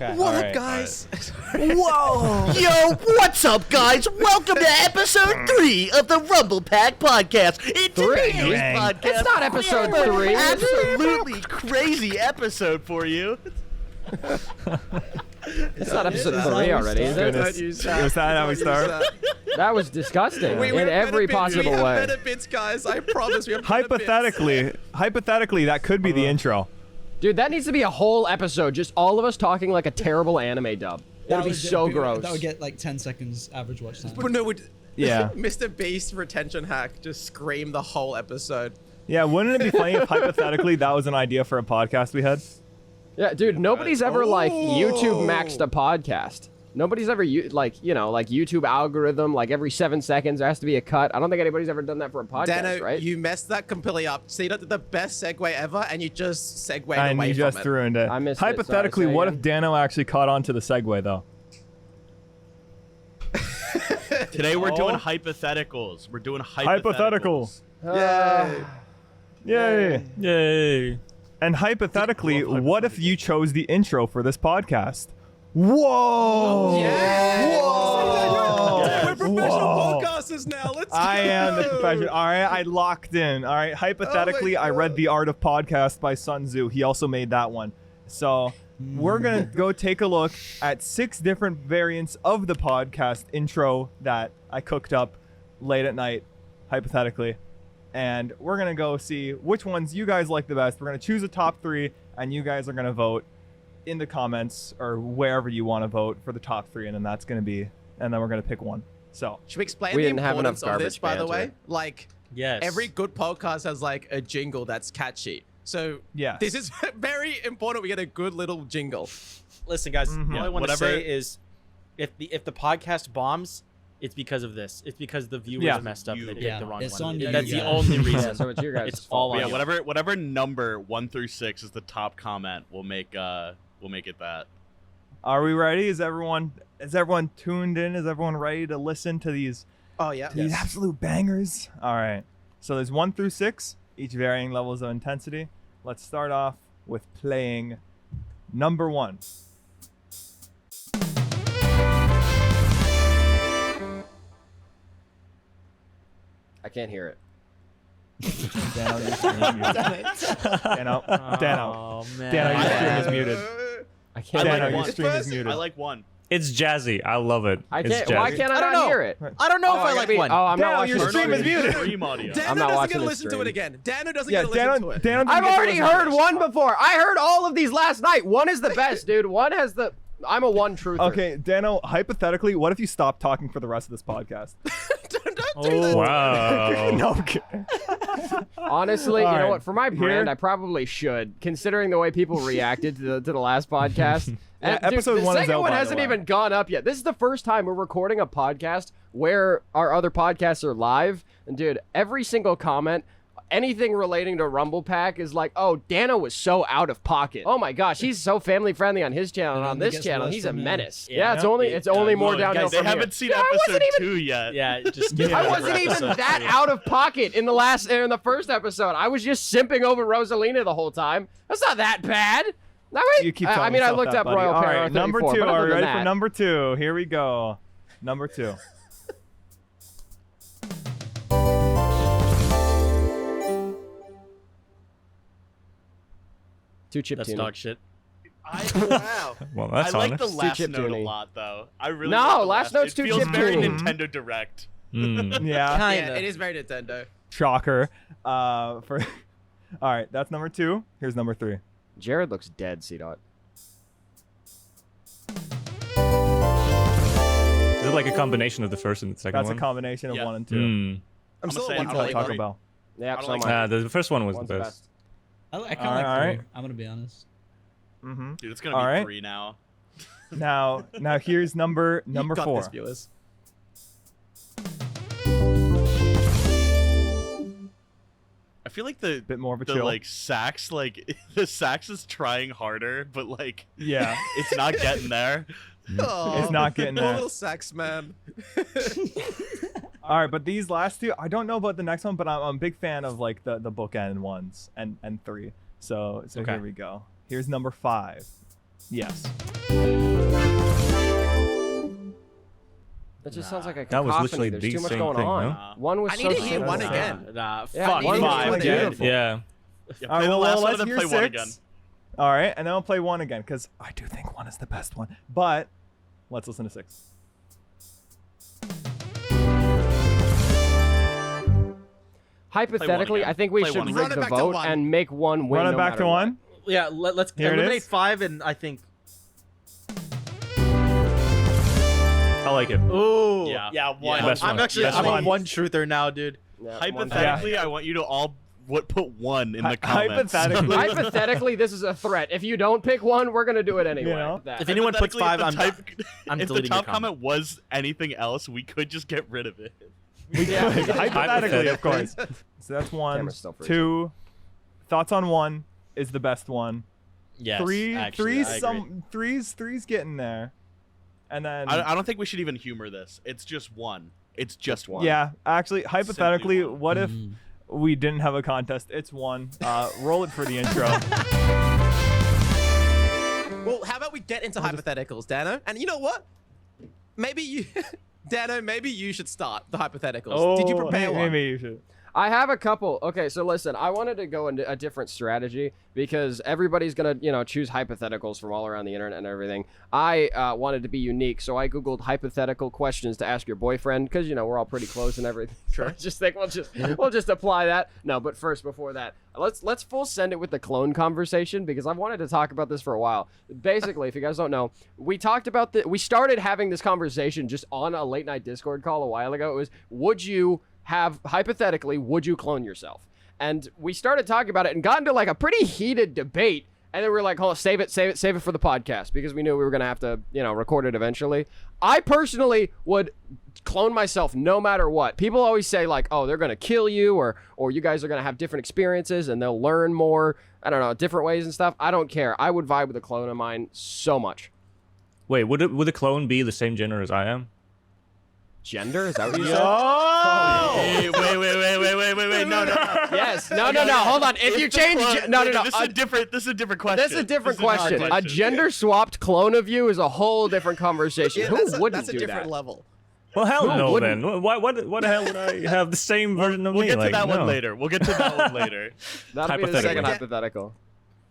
Okay. What up, right, guys? Whoa! Yo, what's up, guys? Welcome to episode 3 of the Rumble Pack podcast. It's today's podcast. It's not episode 3. Absolutely crazy episode for you. It's not episode 3 already, is it? Is that how we start? That was disgusting We in have every better bits. possible We have way. better bits, guys. I promise we have better bits. Hypothetically, that could be the intro. Dude, that needs to be a whole episode, just all of us talking like a terrible anime dub. That'd be so gross. That would get like 10 seconds average watch time. But no, Yeah. Mr. Beast retention hack just scream the whole episode. Yeah, wouldn't it be funny if hypothetically that was an idea for a podcast we had? Yeah, dude, nobody's ever like YouTube maxed a podcast. Nobody's ever like YouTube algorithm, like every 7 seconds there has to be a cut. I don't think anybody's ever done that for a podcast, Dano, right? you messed that completely up. So you did the best segue ever, and you just segued And away you from just it. ruined it. I missed it. Hypothetically, Sorry, say what again. if Dano actually caught on to the segue, though? Today we're doing hypotheticals. We're doing hypotheticals. Hypothetical. Yay. Yay. And hypothetically, what if you chose the intro for this podcast? Whoa! Yeah. We're professional Whoa. podcasters now. Let's go. I am the professional. All right, I locked in. All right, hypothetically, I read The Art of Podcast by Sun Tzu. He also made that one. So we're going to go take a look at 6 different variants of the podcast intro that I cooked up late at night, hypothetically. And we're going to go see which ones you guys like the best. We're going to choose a top 3, and you guys are going to vote in the comments or wherever you want to vote for the top 3, and then that's going to be, and then we're going to pick one. So Should we explain We the didn't have importance enough of this, by garbage the way? banter. Like, Yes. every good podcast has like a jingle that's catchy. So Yes. this is very important. We get a good little jingle. Listen, guys. All I want to Whatever- say is, if the podcast bombs, it's because of this. It's because the viewers Yeah. messed up. They picked Yeah, the wrong it's one. on you That's the guys. only Yeah, reason. so it's your guys' It's all fault. on Yeah, you. whatever number 1 through 6 is the top comment, we'll make it that. are we ready? Is everyone tuned in? Is everyone ready to listen to these Oh yeah. these absolute bangers? All right. So there's 1 through 6, each varying levels of intensity. Let's start off with playing number 1. I can't hear it. Dano, your stream is muted. Dano, Oh man. Dano, your stream is muted. I can't Dano, hear your it. stream is muted. I like 1. It's jazzy. I love it. I It's can't. jazzy. Why can't I I don't not know. hear it? I don't know if I gotta like be- one. Oh, I'm Dano, not watching your the stream is stream. muted. Stream audio. Dano I'm not doesn't watching get to the listen to stream. it again. Dano doesn't Yeah, get to listen Dano to it. doesn't I've get to already listen to heard this. one before. I heard all of these last night. One is the best, dude. One has the. I'm a one truther. Okay, Dano, hypothetically, what if you stop talking for the rest of this podcast? Don't do Oh, that. wow. No, I'm kidding. Honestly, All you know right, what? For my brand, here- I probably should, considering the way people reacted to the last podcast. Yeah, And, episode dude, the 1 is second out, one by the hasn't way. even gone up yet. This is the first time we're recording a podcast where our other podcasts are live. And dude, every single comment, anything relating to Rumble Pack is like, oh, Dano was so out of pocket. Oh my gosh, he's so family friendly on his channel, and on And it this gets channel, worse he's a from there. menace. Yeah. Yeah, it's only more downhill Guys, they from here. haven't seen Yeah, I episode wasn't 2 yet. Yeah, just get I ready for wasn't even episode that 3. out of pocket in the first episode. I was just simping over Rosalina the whole time. That's not that bad. No, wait. You keep I telling mean, I yourself looked that, up buddy. Royal All Pair right, number 34, 2. but Are other we than ready for that- number 2? Here we go. Number 2. Two chip That's tune. dog shit. Wow. Well, I that's like the honest. last chip note a tuning. lot, though. I really No, like the last note's It too feels chip very tuning. Nintendo Direct. Mm. Yeah, Yeah, it is very Nintendo. shocker. All right, that's number 2. Here's number 3. Jared looks dead, C-Dot. Is it like a combination of the first and the second That's a one? combination of Yeah. 1 and 2. Mm. I'm still say at I one don't like flavor. Taco Bell. Yeah, I so don't like am I. The first one was One's the best. I kind of All like right. 4. I'm gonna be honest. Mm-hmm. Dude, it's gonna All be right. 3 now. Now here's number You got 4. this, viewers. I feel like the Bit more of a the chill. like sax, the sax is trying harder, but like Yeah, it's not getting there. Oh, it's not getting the there. little sax man. All right, but these last 2, I don't know about the next one, but I'm a big fan of like the bookend ones and 3. So Okay. here we go. Here's number 5. Yes. That just sounds like a That was cacophony. literally There's the too much same going thing, on. no? One was I so need to hear simple. one again. Nah, Yeah, fuck one was five, really dude. beautiful. Yeah. All right, play the well, last one let's and then hear play one 6. again. All right, and then I'll play 1 again because I do think 1 is the best one. But let's listen to 6. Hypothetically, again. I think we Play should one again. rig Run it the back to vote one. and make one win. Run it no back matter to what. 1. Yeah, let's Here it eliminate is. 5, and I think. I like it. Ooh. Yeah, one. Best I'm one. actually Best I'm one. a one truther now, dude. Yeah, one Hypothetically, I want you to all put 1 in the comments. Hypothetically. Hypothetically, this is a threat. If you don't pick one, we're gonna do it anyway. You know? That- If anyone puts Hypothetically, 5, I'm if the deleting your top comment. comment was anything else, we could just get rid of it. Yeah. Hypothetically, of course. So that's 1. Camera's still freezing. 2. Thoughts on 1 is the best one. Yes, 3. actually, I agree. Three's getting there. And then I don't think we should even humor this. It's just 1. It's just 1. yeah, actually, hypothetically, Simply 1. what if we didn't have a contest? It's 1. Roll it for the intro. Well, how about we get into hypotheticals, Dano? And you know what? Maybe you, Dano, maybe you should start the hypotheticals. Did you Oh, prepare one? Maybe you should. I have a couple. Okay, so listen, I wanted to go into a different strategy because everybody's gonna, choose hypotheticals from all around the internet and everything. I wanted to be unique, so I googled hypothetical questions to ask your boyfriend because we're all pretty close and everything. Sure. So I just think we'll just apply that. No, but first, before that, let's full send it with the clone conversation because I've wanted to talk about this for a while. Basically, if you guys don't know, we talked about we started having this conversation just on a late night Discord call a while ago. It was, hypothetically, would you clone yourself? And we started talking about it and got into like a pretty heated debate. And then we were like, hold on, save it for the podcast because we knew we were going to have to, record it eventually. I personally would clone myself no matter what. People always say like, oh, they're going to kill you or you guys are going to have different experiences and they'll learn more, I don't know, different ways and stuff. I don't care. I would vibe with a clone of mine so much. Wait, would the clone be the same gender as I am? Gender? Is that what you said? Hey, wait. No. Yes. No. Hold on. If you change, no. This is a different question. That's a different This is not question. A gender-swapped clone of you is a whole different conversation. Yeah, Who wouldn't that's a do different that? level. Well, hell no wouldn't? then. What the hell would I have the same version of We'll me? get to like, that no. one later. That'll That'll be the second Hypothetical. hypothetical.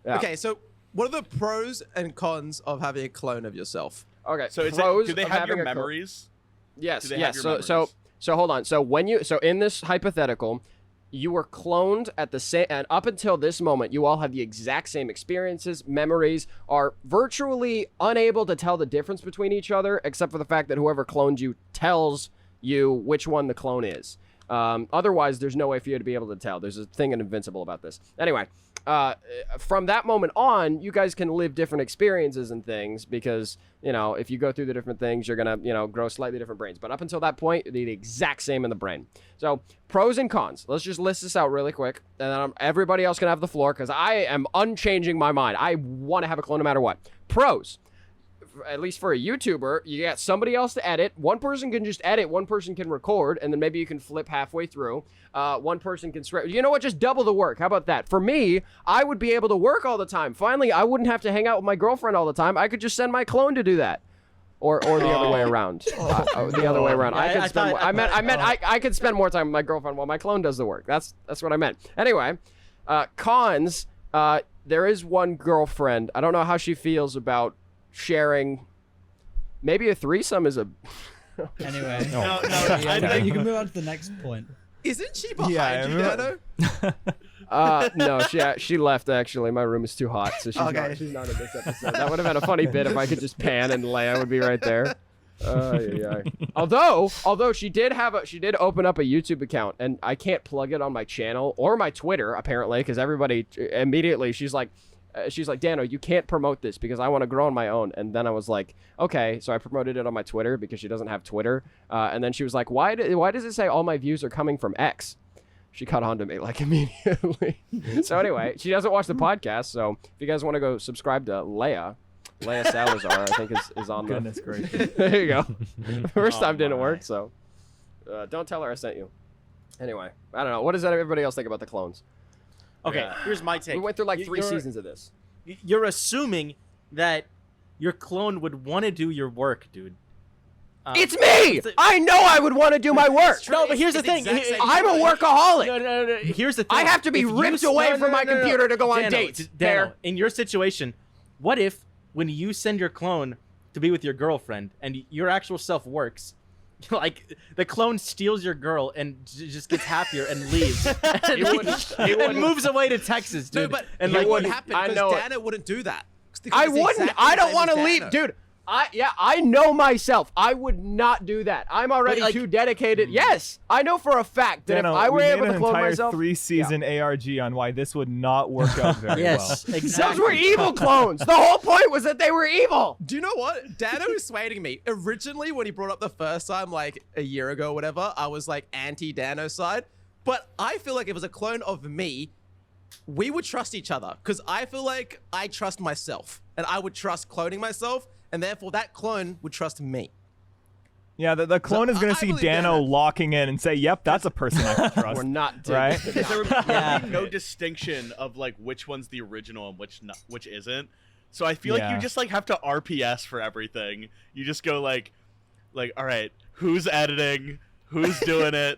Yeah. Okay, so what are the pros and cons of having a clone of yourself? Okay. So pros do they of have having your a clone. memories? Yes. Do they have Yes. your So memories? hold on. So in this hypothetical, you were cloned at the same, and up until this moment, you all have the exact same experiences, memories, are virtually unable to tell the difference between each other, except for the fact that whoever cloned you tells you which one the clone is. Otherwise, there's no way for you to be able to tell. There's a thing in Invincible about this. Anyway, from that moment on, you guys can live different experiences and things because, if you go through the different things, you're going to, grow slightly different brains. But up until that point, they're the exact same in the brain. So pros and cons. Let's just list this out really quick. And then everybody else can have the floor because I am unchanging my mind. I want to have a clone no matter what. Pros. At least for a YouTuber, you got somebody else to edit. One person can just edit, one person can record, and then maybe you can flip halfway through. One person can script. You know what? Just double the work. How about that? For me, I would be able to work all the time. Finally, I wouldn't have to hang out with my girlfriend all the time. I could just send my clone to do that. Or the other way around. The other way around. I could spend more time with my girlfriend while my clone does the work. That's what I meant. Anyway, cons. There is one girlfriend. I don't know how she feels about sharing. Maybe a threesome is a. Anyway, No, you can move on to the next point. Isn't she behind you, Dano? No, she left actually. My room is too hot, so she's Okay. she's not in this episode. That would have been a funny bit if I could just pan and Leia would be right there. Yeah. Although she did open up a YouTube account, and I can't plug it on my channel or my Twitter apparently because everybody immediately she's like, Dano, you can't promote this because I want to grow on my own. And then I was like, okay. So I promoted it on my Twitter because she doesn't have Twitter. And then she was like, why does it say all my views are coming from X? She caught on to me like immediately. So anyway, she doesn't watch the podcast. So if you guys want to go subscribe to Leia Salazar, I think is on Goodness the. gracious. There you go. First time didn't work. So don't tell her I sent you. Anyway, I don't know. What does everybody else think about the clones? Okay, here's my take. We went through like 3 You're- seasons of this. You're assuming that your clone would want to do your work, dude. It's me. I know I would want to do my work. No, but here's the thing. I'm a workaholic. No. Here's the thing. I have to be If you ripped away from my no. computer to go on Dano, dates. Dano, Fair. in your situation, what if when you send your clone to be with your girlfriend and your actual self works, like the clone steals your girl and just gets happier and leaves and moves away to Texas, dude? No, but and it like, wouldn't happen I because know it. Dana wouldn't do that. I wouldn't. I don't want to leave, dude. I know myself. I would not do that. I'm already like- too dedicated. Yes, I know for a fact that Dano, if I were we able made to an clone entire myself, 3-season ARG on why this would not work out very yes, well. exactly. those were evil clones. The whole point was that they were evil. Do you know what? Dano is swaying me. Originally, when he brought up the first time, like a year ago or whatever, I was like anti-Dano side. But I feel like if it was a clone of me, we would trust each other. Because I feel like I trust myself. And I would trust cloning myself. And therefore, that clone would trust me. Yeah, the clone is going I to see believe Dano Dano. locking in and say, yep, that's a person I can trust. We're not Right? Because there would be no distinction of like which one's the original and which isn't. So I feel like Yeah. you just like have to RPS for everything. You just go like, all right, who's editing? Who's doing it?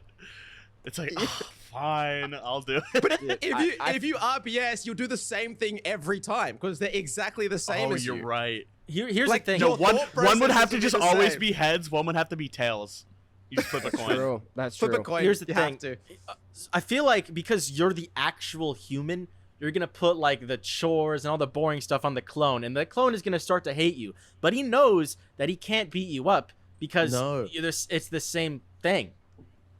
It's like, oh, fine, I'll do it. But if you RPS, you'll do the same thing every time. Because they're exactly the same Oh, as you're you. right. Here's Like, the thing. No, Your one thought would process have to is just the always same. be heads. One would have to be tails. You just flip a coin. True. That's Flip true. a coin. Here's the you thing. Have to. I feel like because you're the actual human, you're gonna put like the chores and all the boring stuff on the clone, and the clone is gonna start to hate you. But he knows that he can't beat you up because No. it's the same thing.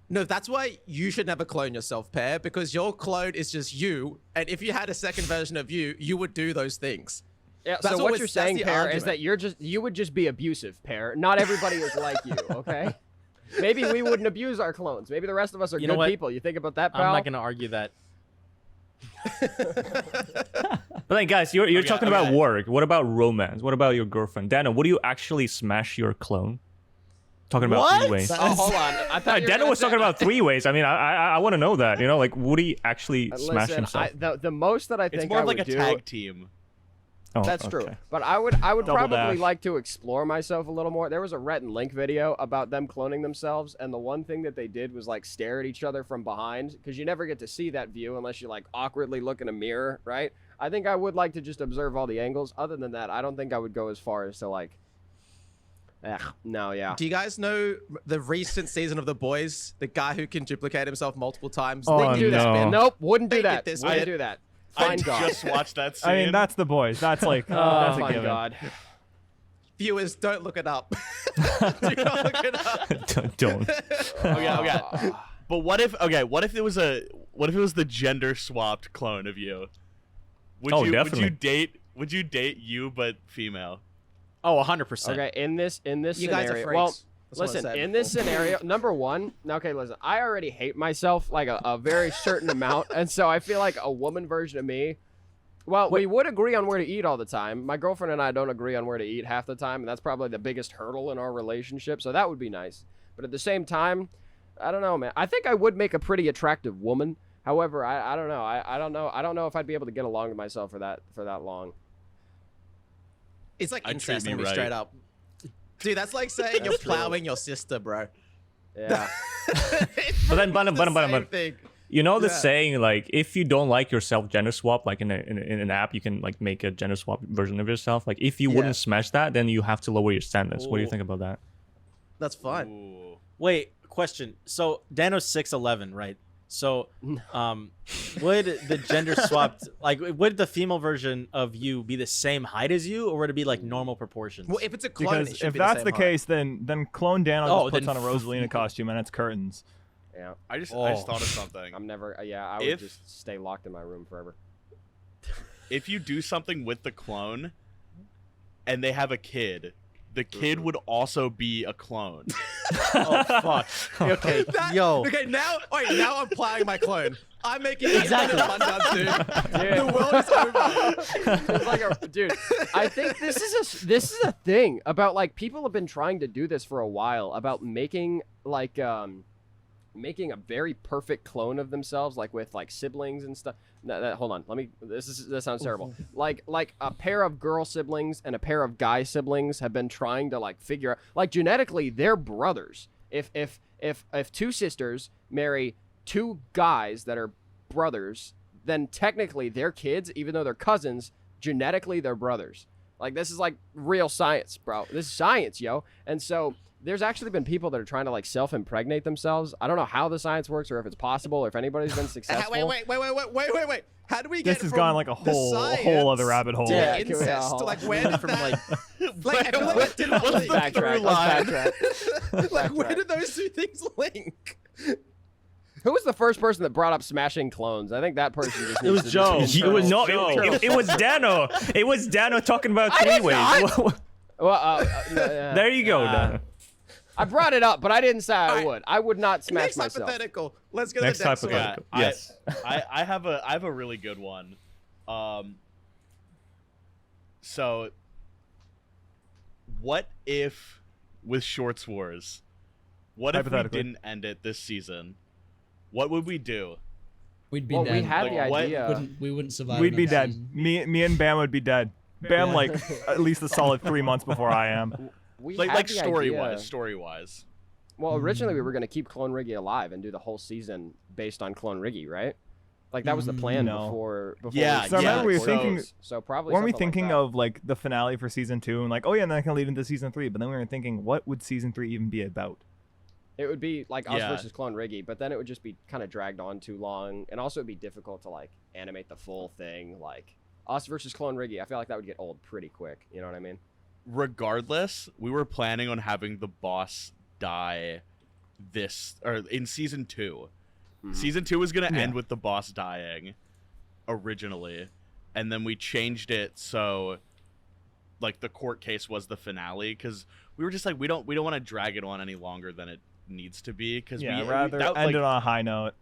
No, that's why you should never clone yourself, Pear, because your clone is just you. And if you had a second version of you, you would do those things. Yeah, That's so what what you're that's saying, the Pear, is argument. that you would just be abusive, Pear. Not everybody is like you, okay? Maybe we wouldn't abuse our clones. Maybe the rest of us are You know good what? people. You think about that, pal? I'm not gonna argue that. But then, guys, you're talking about work. What about romance? What about your girlfriend? Dana, would you actually smash your clone? Talking about What? 3 ways. Oh, hold on. I thought you were Dana gonna was say- talking about 3 ways. I mean, I want to know that. You know, like, would he actually smash Listen, himself? the most that I It's think more I of like would a do. tag team. Oh, That's okay. true. But I would Double probably dash. like to explore myself a little more. There was a Rhett and Link video about them cloning themselves, and the one thing that they did was like stare at each other from behind, because you never get to see that view unless you like awkwardly look in a mirror, right? I think I would like to just observe all the angles. Other than that, I don't think I would go as far as to like. No, yeah. Do you guys know the recent season of The Boys? The guy who can duplicate himself multiple times? Oh, They do no. that, man. Nope, wouldn't do They that. did this Wouldn't bit. do that. I Fine God. just watched that scene. I mean, that's the boys. That's like, that's a Fine given. God. Viewers, don't look it up. Do not look it up. Don't. Okay. But what if it was the gender swapped clone of you? Oh, definitely. Would you date you but female? Oh, 100%. Okay, in this You guys scenario, are freaks. well, That's what I listen, said in this scenario, number one, okay, listen, I already hate myself like a very certain amount, and so I feel like a woman version of me. Well, we would agree on where to eat all the time. My girlfriend and I don't agree on where to eat half the time, and that's probably the biggest hurdle in our relationship. So that would be nice. But at the same time, I don't know, man. I think I would make a pretty attractive woman. However, I don't know. I don't know. I don't know if I'd be able to get along with myself for that long. It's like I'd incest, treat to me be right. straight up. Dude, that's like saying you're That's true. plowing your sister, bro. Yeah. But then, The same thing. You know the Yeah. saying, like, if you don't like yourself gender swap, like in an app, you can like make a gender swap version of yourself. Like, if you Yeah. wouldn't smash that, then you have to lower your standards. What do you Ooh. think about that? That's fine. Ooh. Wait, question. So Dano's 6'11", right? So, would the gender swapped, like, would the female version of you be the same height as you, or would it be like normal proportions? Well, if it's a clone, it Because should if be that's the, the same height. case, then clone Dano Oh, just puts then on a Rosalina costume and it's curtains. Yeah. I just Oh. thought of something. I'm never. Yeah. I would If- just stay locked in my room forever. If you do something with the clone, and they have a kid, the kid would also be a clone. Oh fuck. Okay, yo. Okay, now I'm plowing my clone. I'm making it Exactly. fun done, dude. Dude. The world is over. It's like dude, I think this is a thing about like people have been trying to do this for a while about making like making a very perfect clone of themselves, like with like siblings and stuff. No, hold on, this sounds terrible. Like a pair of girl siblings and a pair of guy siblings have been trying to like figure out, like genetically they're brothers. If two sisters marry two guys that are brothers, then technically they're kids, even though they're cousins. Genetically, they're brothers. Like, this is like real science, bro. This is science, yo. And so there's actually been people that are trying to like self-impregnate themselves. I don't know how the science works or if it's possible or if anybody's been successful. Wait. How do we get This has from gone like a the whole other rabbit hole. Yeah, to incest? Like, where did From that... like I feel like that didn't What's link. the Backtrack. through Let's line? backtrack. Like, where Backtrack. did those two things link? Who was the first person that brought up smashing clones? I think that person just It was needs to Joe. do It internal- was No, Joe. it was Dano. It was Dano talking about I did three ways. Well, There you go, Dano. I brought it up, but I didn't say I would. I would not smash Next myself. hypothetical. Let's go to Next the next one. hypothetical. Yeah, Yes. I have a really good one. So what if with Shorts Wars, what if we Hypothetically. didn't end it this season? What would we do? We'd be Well, dead. we had Like, the what- idea. We wouldn't survive. We'd be another dead. season. Me and Bam would be dead. Bam Yeah. like at least a solid 3 months before I am. We Like had the story idea- wise, story wise. Well, originally we were going to keep Clone Riggy alive and do the whole season based on Clone Riggy, right? Like that was the plan No. before Yeah, we So I remember we were started thinking- shows. So probably Weren't we something like thinking that. of like the finale for season 2 and like, oh yeah, and then I can lead into season 3, but then we were thinking, what would season 3 even be about? It would be like us Yeah. versus Clone Riggy, but then it would just be kind of dragged on too long, and also it'd be difficult to like animate the full thing. Like us versus Clone Riggy, I feel like that would get old pretty quick. You know what I mean? Regardless, we were planning on having the boss die in season 2. Season 2 was gonna end with the boss dying originally, and then we changed it so like the court case was the finale because we were just like we don't want to drag it on any longer than it needs to be because Yeah, we rather that, end like, it on a high note.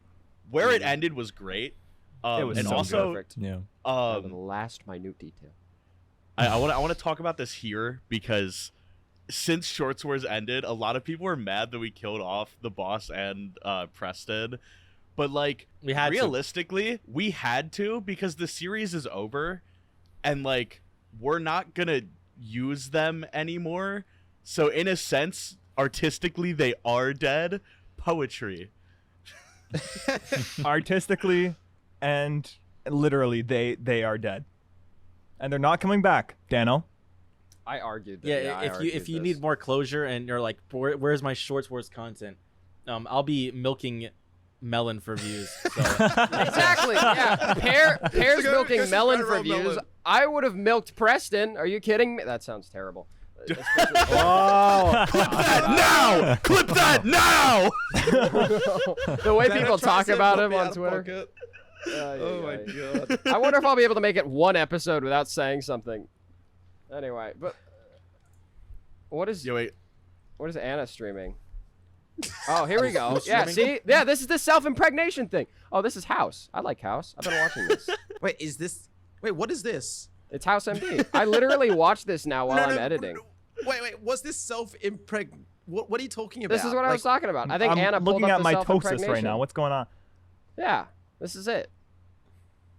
where it ended was great. It was and so also Perfect. Yeah. Down to the last minute detail. I want to talk about this here because since Shorts Wars ended, a lot of people were mad that we killed off the boss and Preston. But like We had to. realistically, we had to because the series is over and like we're not going to use them anymore. So in a sense, artistically they are dead. Poetry. Artistically and literally they are dead. And they're not coming back, Dano. I argued that. Yeah, I if argued you this. need more closure and you're like, where's my Shorts Wars content? I'll be milking melon for views. So. Exactly. Yeah. Pear's Go milking some melon federal for views. melon. I would have milked Preston. Are you kidding me? That sounds terrible. Oh, Now! Clip that now! The way people talk about him on Twitter. Oh my god. I wonder if I'll be able to make it one episode without saying something. Anyway, but what is Yo, wait. Anna streaming? Oh, here we go. Who's Yeah, streaming? see? Yeah, this is the self-impregnation thing. Oh, this is House. I like House. I've been watching this. Wait, what is this? It's House MD. I literally watch this now while I'm editing. Wait, was this self-impreg... What are you talking about? This is what I was talking about. I think I'm Anna pulled looking up at the mitosis self-impregnation. right now. What's going on? Yeah, this is it.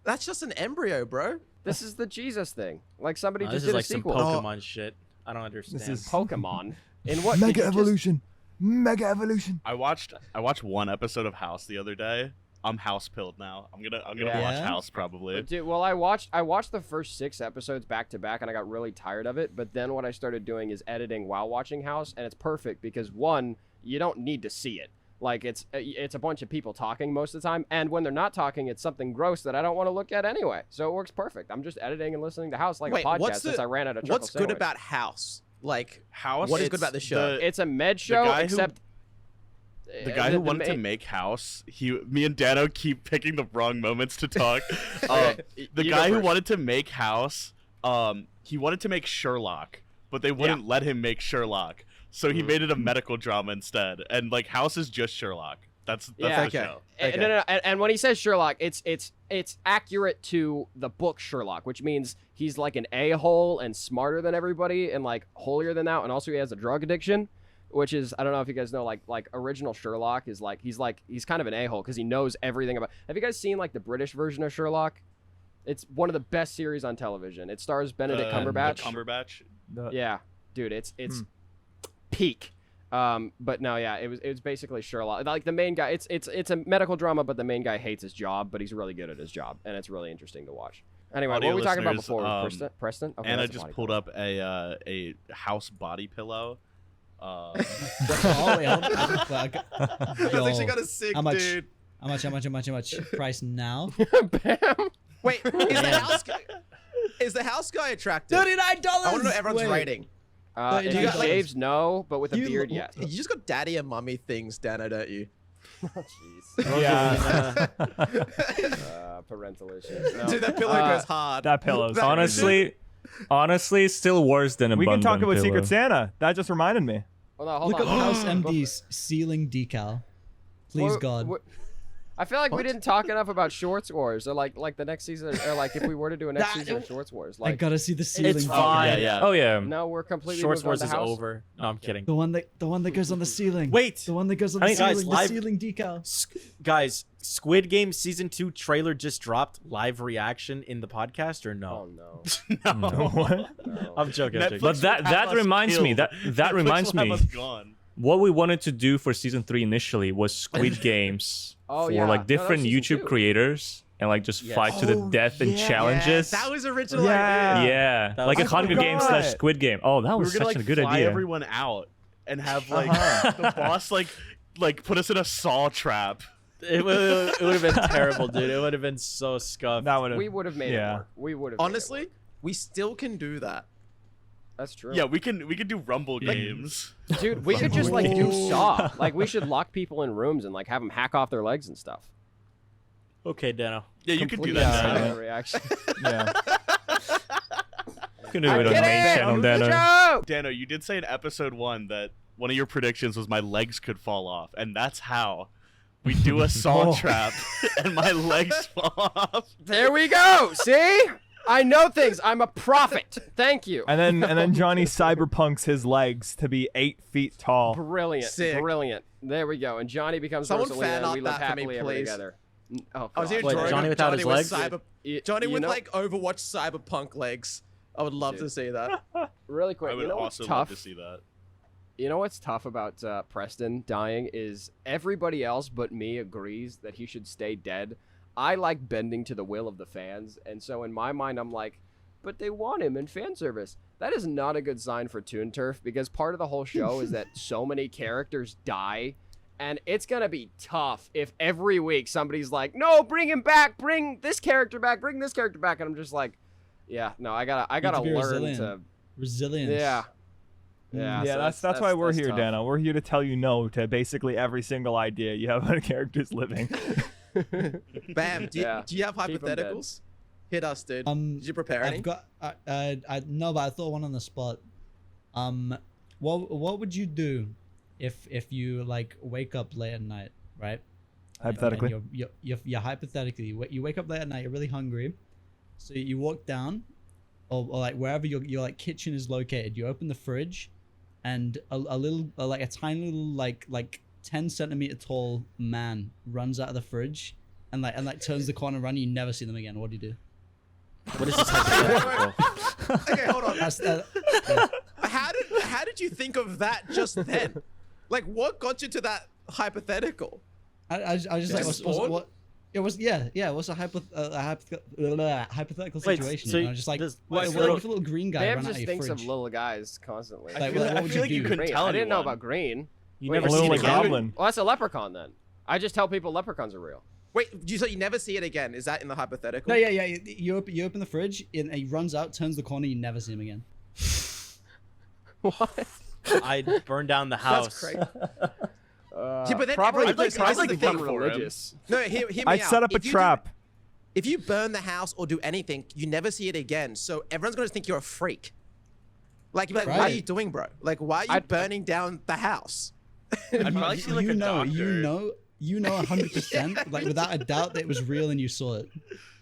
That's just an embryo, bro. This is the Jesus thing. Like somebody this just is did like a some sequel. Pokemon shit. I don't understand. This is Pokemon. In what? did Mega you just- evolution. Mega evolution. I watched one episode of House the other day. I'm house pilled now. I'm gonna Yeah. watch Yeah? House probably. Dude, well, I watched the first 6 episodes back to back, and I got really tired of it. But then what I started doing is editing while watching House, and it's perfect because one, you don't need to see it. Like it's a bunch of people talking most of the time, and when they're not talking, it's something gross that I don't want to look at anyway. So it works perfect. I'm just editing and listening to House like Wait, a podcast what's since I ran out of chuckle What's good sandwich. about House? Like, House. what is good it's about the show? It's a med show, guy who- except The guy who wanted to make House, me and Dano keep picking the wrong moments to talk. The you guy go who first. wanted to make House, he wanted to make Sherlock, but they wouldn't let him make Sherlock, so he made it a medical drama instead. And like House is just Sherlock. That's Yeah. the Okay. show. No. And when he says Sherlock, it's accurate to the book Sherlock, which means he's like an a-hole and smarter than everybody and like holier than thou, and also he has a drug addiction. which is, I don't know if you guys know, like original Sherlock is he's kind of an a-hole because he knows everything about. Have you guys seen like the British version of Sherlock? It's one of the best series on television. It stars Benedict Cumberbatch. Cumberbatch. Yeah, dude, it's peak. But no, yeah, it was basically Sherlock. Like the main guy, it's a medical drama, but the main guy hates his job, but he's really good at his job, and it's really interesting to watch. Anyway, Audio what were we talking about listeners, before? Preston? Okay, Anna that's a just body pulled pillow. up a house body pillow. Oh, wait, hold on. That's actually kind of sick, How much? dude. How much? Price now? Bam! Wait, is the house guy attractive? $39. I want to know everyone's rating. If he you got, like- shaves, no, but with a You- beard, yes. You just got daddy and mummy things, Dano, don't you? Jeez. Yeah. Parental issues. No. Dude, that pillow goes hard. That pillow's Honestly, still worse than a We can bun talk bun about pillow. Secret Santa. That just reminded me. Hold on, hold Look on. at the House Go for MD's ceiling decal. Please, What- God. what- I feel like we didn't talk enough about Shorts Wars, or like the next season, or like if we were to do a next season of Shorts Wars. I Like, gotta see the ceiling. It's decal. fine. Yeah. Oh yeah. no, we're completely Shorts moved on Wars to is House. over. No, I'm kidding. The one that goes on the ceiling. Wait, The one that goes on the I mean, guys, ceiling. The live- ceiling decal. guys, Squid Game season 2 trailer just dropped. Live reaction in the podcast or Oh no? no. What? no. I'm joking. I'm joking. Netflix But that will have us reminds me killed. that Netflix reminds will have me us gone. what we wanted to do for season 3 initially was Squid Games Oh, for yeah. No, like that was different season YouTube 2. creators and like just Yes. fight to the death and challenges. That was original Yeah. idea. Yeah, That like a was- Hunger I Games forgot. / Squid Game. Oh, that We was were gonna such like a good fly idea. everyone out and have like Uh-huh. the boss like put us in a saw trap. It would have been terrible, dude. It would have been so scuffed. That would have. We would have made it Yeah. work. We would have. Honestly, we still can do that. that's true. Yeah, we can do Rumble games. Dude, we could just like do Saw. Like we should lock people in rooms and like have them hack off their legs and stuff. Okay, Dano. Yeah, you could do Complete that. Yeah. Dano. reaction. Yeah. You can do I'm it on kidding. main channel, Good Dano. joke. Dano, you did say in episode 1 that one of your predictions was my legs could fall off, and that's how. We do a saw Oh. trap, and my legs fall off. There we go. See? I know things. I'm a prophet. Thank you. And then Johnny cyberpunks his legs to be 8 feet tall. Brilliant. Sick. Brilliant. There we go. And Johnny becomes Someone Rosalina fan and art we live that for me, happily ever please. together. Oh, I was even God. Wait, drawing Johnny up without his with legs? Johnny You with know- like Overwatch cyberpunk legs. I would love Dude. to see that. really quick. I would You know what's also tough? love to see that. You know what's tough about Preston dying is everybody else but me agrees that he should stay dead. I like bending to the will of the fans, and so in my mind I'm like, but they want him in fan service. That is not a good sign for Toon Turf because part of the whole show is that so many characters die, and it's gonna be tough if every week somebody's like, no, bring him back, bring this character back, bring this character back, and I'm just like, yeah, no, I gotta to be learn resilient. to, Resilience. yeah. Yeah, Yeah, so that's why we're here, tough. Dano. We're here to tell you no to basically every single idea you have about characters living. Bam. Do you, Yeah. do you have Keep 'em dead. hypotheticals? Hit us, dude. Did Did you prepare any? I've got. No, but I thought one on the spot. What would you do if you like wake up late at night, right? Hypothetically. And you're hypothetically you wake up late at night. You're really hungry, so you walk down, or like wherever your like kitchen is located. You open the fridge, and a little like a tiny little like 10 centimeter tall man runs out of the fridge, and like turns the corner, run. You never see them again. What do you do? What is this hypothetical? Okay, hold on. That's How did you think of that just then? Like, what got you to that hypothetical? I was just like, Just what's spawn? what? It was yeah. What's a hypothetical Wait, situation? so And I was just like, this- what this if little- a little green guy Bam ran out just of your thinks fridge? of little guys constantly. Like, feel- what I would feel you like you do? couldn't Green. tell I didn't know anyone. about green. You Wait, never a seen little it like again? goblin. Well, that's a leprechaun then. I just tell people leprechauns are real. Wait, so you never see it again? Is that in the hypothetical? No, yeah. You open the fridge, and he runs out, turns the corner, you never see him again. What? I'd burn down the house. That's crazy. Yeah, but then probably everyone- because I'd like they to think become for him. religious. No, hear me I'd out. set up a If you do- trap. If you burn the house or do anything, you never see it again. So everyone's gonna think you're a freak. Like, you're like, what are Right. you doing, bro? Like, why are you I'd- burning down the house? I'd probably see like a doctor. You know 100%, like without a doubt that it was real and you saw it.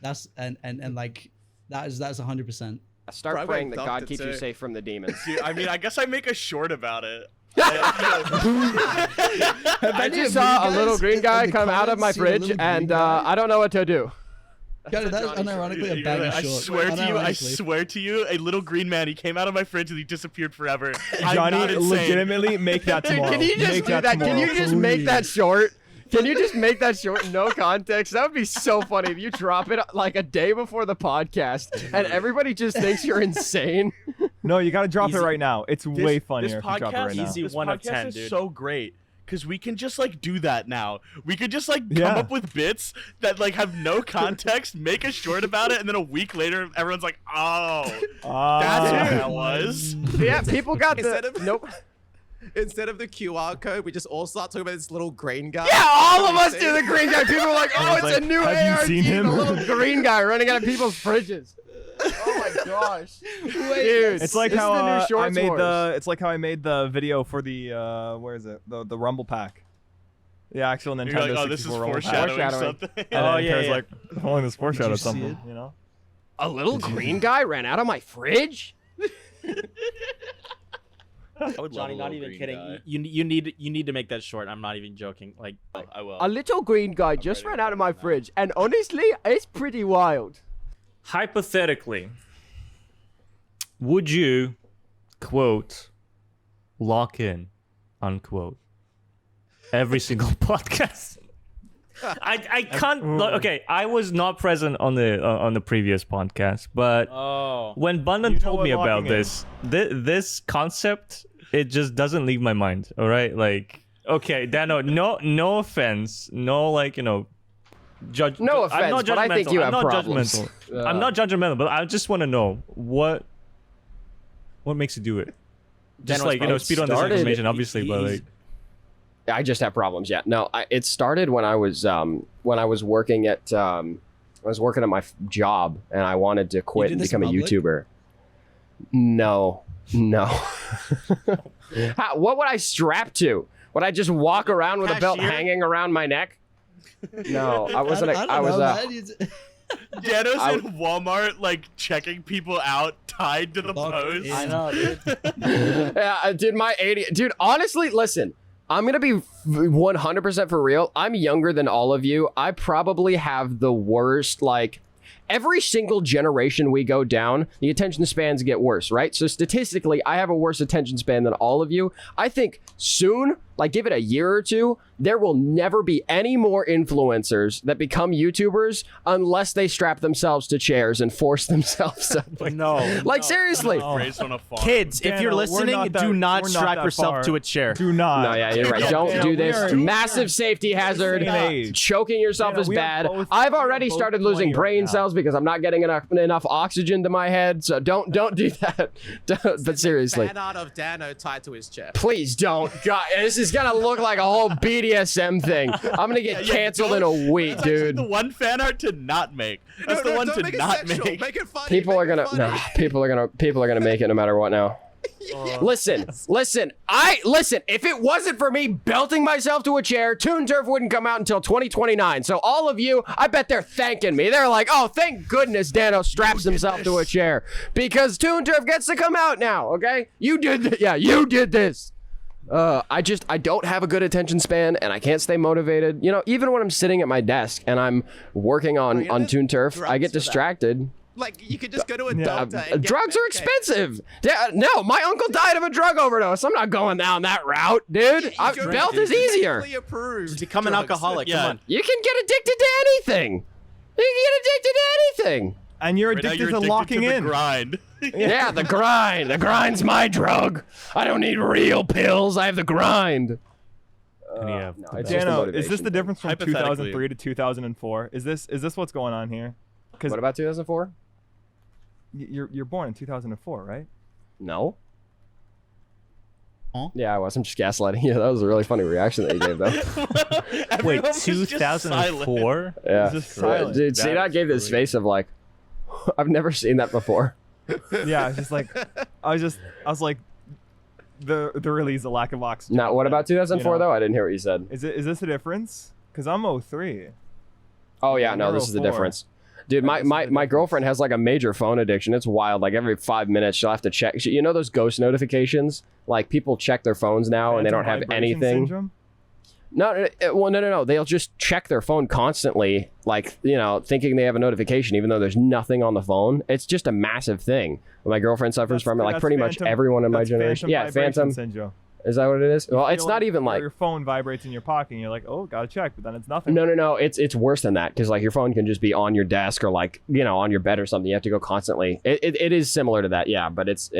That's and like that's 100%. Start Probably praying that God doctor keeps you too. safe from the demons. Dude, I mean, I guess I make a short about it. I just saw a little green guy come out of my fridge, and I don't know what to do. That's unironically a bag of I shorts. swear to you, a little green man. He came out of my fridge and he disappeared forever. I'm Johnny, not insane. legitimately make that tomorrow. Can you just make do that? Can tomorrow. you just make that short? Can you just make that short? No context. That would be so funny if you drop it like a day before the podcast, and everybody just thinks you're insane. No, you gotta drop Easy. it right now. It's way funnier This if you drop it right now. Easy This 1 of podcast 10, is dude. so great because we can just like do that now. We could just like come Yeah. up with bits that like have no context, make a short about it, and then a week later, everyone's like, "Oh, that's what that was." Yeah, people got Instead the of- nope. Instead of the QR code, we just all start talking about this little green guy. Yeah, all of us do the green guy. People are like, "Oh, it's a like, new have you ARG, seen him?" the little green guy running out of people's fridges." Oh my gosh, dude! It's like this how is the new I Shorts made Wars. the. It's like how I made the video for the. Where is it? The Rumble Pack. The actual Nintendo You're like, "Oh, this is 64 Rumble Pack. foreshadowing Foreshadowing. something." And Oh, then yeah, Kara's yeah. like, "Oh, this foreshadowed see something," it? you know. A little green guy ran out of my fridge. I would love Johnny, a not little even green kidding. guy. You need to make that short. I'm not even joking. Like, I will. A little green guy just ready ran to out of put my it now. fridge, and honestly, it's pretty wild. Hypothetically, would you, quote, lock in, unquote, every single podcast? I can't. Like, okay, I was not present on the previous podcast, but oh, when Bundan You know told what me about locking this, this concept, it just doesn't leave my mind. All right, like, okay, Dano, no offense, no, like, you know, judge. No I'm offense, not but I think judgmental. you I'm have not problems. judgmental. I'm not judgmental, but I just want to know what makes you do it. Just Dano's like, you know, probably speed on this started- information, obviously, but he's- like, I just have problems. Yeah, no, it started when I was working at my job, and I wanted to quit did and this become a in public? YouTuber. No. What would I strap to? Would I just walk around with a belt Cashier? hanging around my neck? No, I wasn't. I was. Dano's I- in Walmart, like checking people out, tied to the Fuck post. yeah. I know, dude. Yeah, dude, honestly, listen, I'm gonna be 100% for real. I'm younger than all of you. I probably have the worst, like, every single generation we go down, the attention spans get worse, right? So statistically, I have a worse attention span than all of you. I think soon, like, give it a year or two, there will never be any more influencers that become YouTubers unless they strap themselves to chairs and force themselves up. No. Like, seriously. Raised on a farm. Kids, if you're Dano, we're listening, not that- do not we're not strap that yourself far. to a chair. Do not. No, yeah, you're right. Yeah, Don't yeah, do we this. are- Massive safety hazard. Same age. Choking yourself Dano, is we are bad. both- I've we are already both started losing 20 right brain now. cells because I'm not getting enough oxygen to my head. So don't do that. But seriously, Fan art of Dano tied to his chair. please don't. God, this is gonna look like a whole BDSM thing. I'm gonna get Yeah, canceled in a week, That's actually dude. the one fan art to not make. That's the one don't to make it not sexual. make. Make it funny. People make are it gonna funny. no. People are gonna make it no matter what now. Listen. If it wasn't for me belting myself to a chair, Toon Turf wouldn't come out until 2029. So all of you, I bet they're thanking me. They're like, "Oh, thank goodness Dano straps himself to a chair because Toon Turf gets to come out now." Okay, you did you did this. I don't have a good attention span and I can't stay motivated. You know, even when I'm sitting at my desk and I'm working on Toon Turf, I drugs get for that. distracted. Like, you could just go to a Yeah. doctor and get Drugs are medicated. expensive. No, my uncle died of a drug overdose. I'm not going down that route, dude. Go Belt to is easier. medically approved Become an drugs. alcoholic. Yeah. Come on. You can get addicted to anything. You can get addicted to anything. And you're Right now, addicted you're to addicted locking to the in. grind. Yeah, the grind. The grind's my drug. I don't need real pills. I have the grind. and yeah, No, it's just a Dano, is motivation this the thing. difference from Hypothetically. 2003 to 2004? Is this what's going on here? Because What about 2004? you're born in 2004, right? No. Huh? Yeah, I was. I'm just gaslighting you. That was a really funny reaction that you gave, though. wait, Everyone was just 2004? Yeah. Just silent. Dude, see, That I is gave this great. face of like, I've never seen that before. Yeah, it's just like I was like the release, the lack of oxygen. Now, what about 2004 You know. though? I didn't hear what you said. Is this a difference? Because I'm 03. Oh yeah, no, You're this is the 04. difference. Dude, my girlfriend has like a major phone addiction. It's wild. Like every 5 minutes, she'll have to check. You know those ghost notifications? Like people check their phones now and they don't have Vibration anything. syndrome? No. They'll just check their phone constantly, like, thinking they have a notification, even though there's nothing on the phone. It's just a massive thing. My girlfriend suffers from it, like pretty much everyone in my generation. Yeah, phantom syndrome. Is that what it is? Well, it's not even like your phone vibrates in your pocket and you're like, oh, gotta check, but then it's nothing. No. It's worse than that because like your phone can just be on your desk or like on your bed or something. You have to go constantly. It is similar to that, yeah, but it's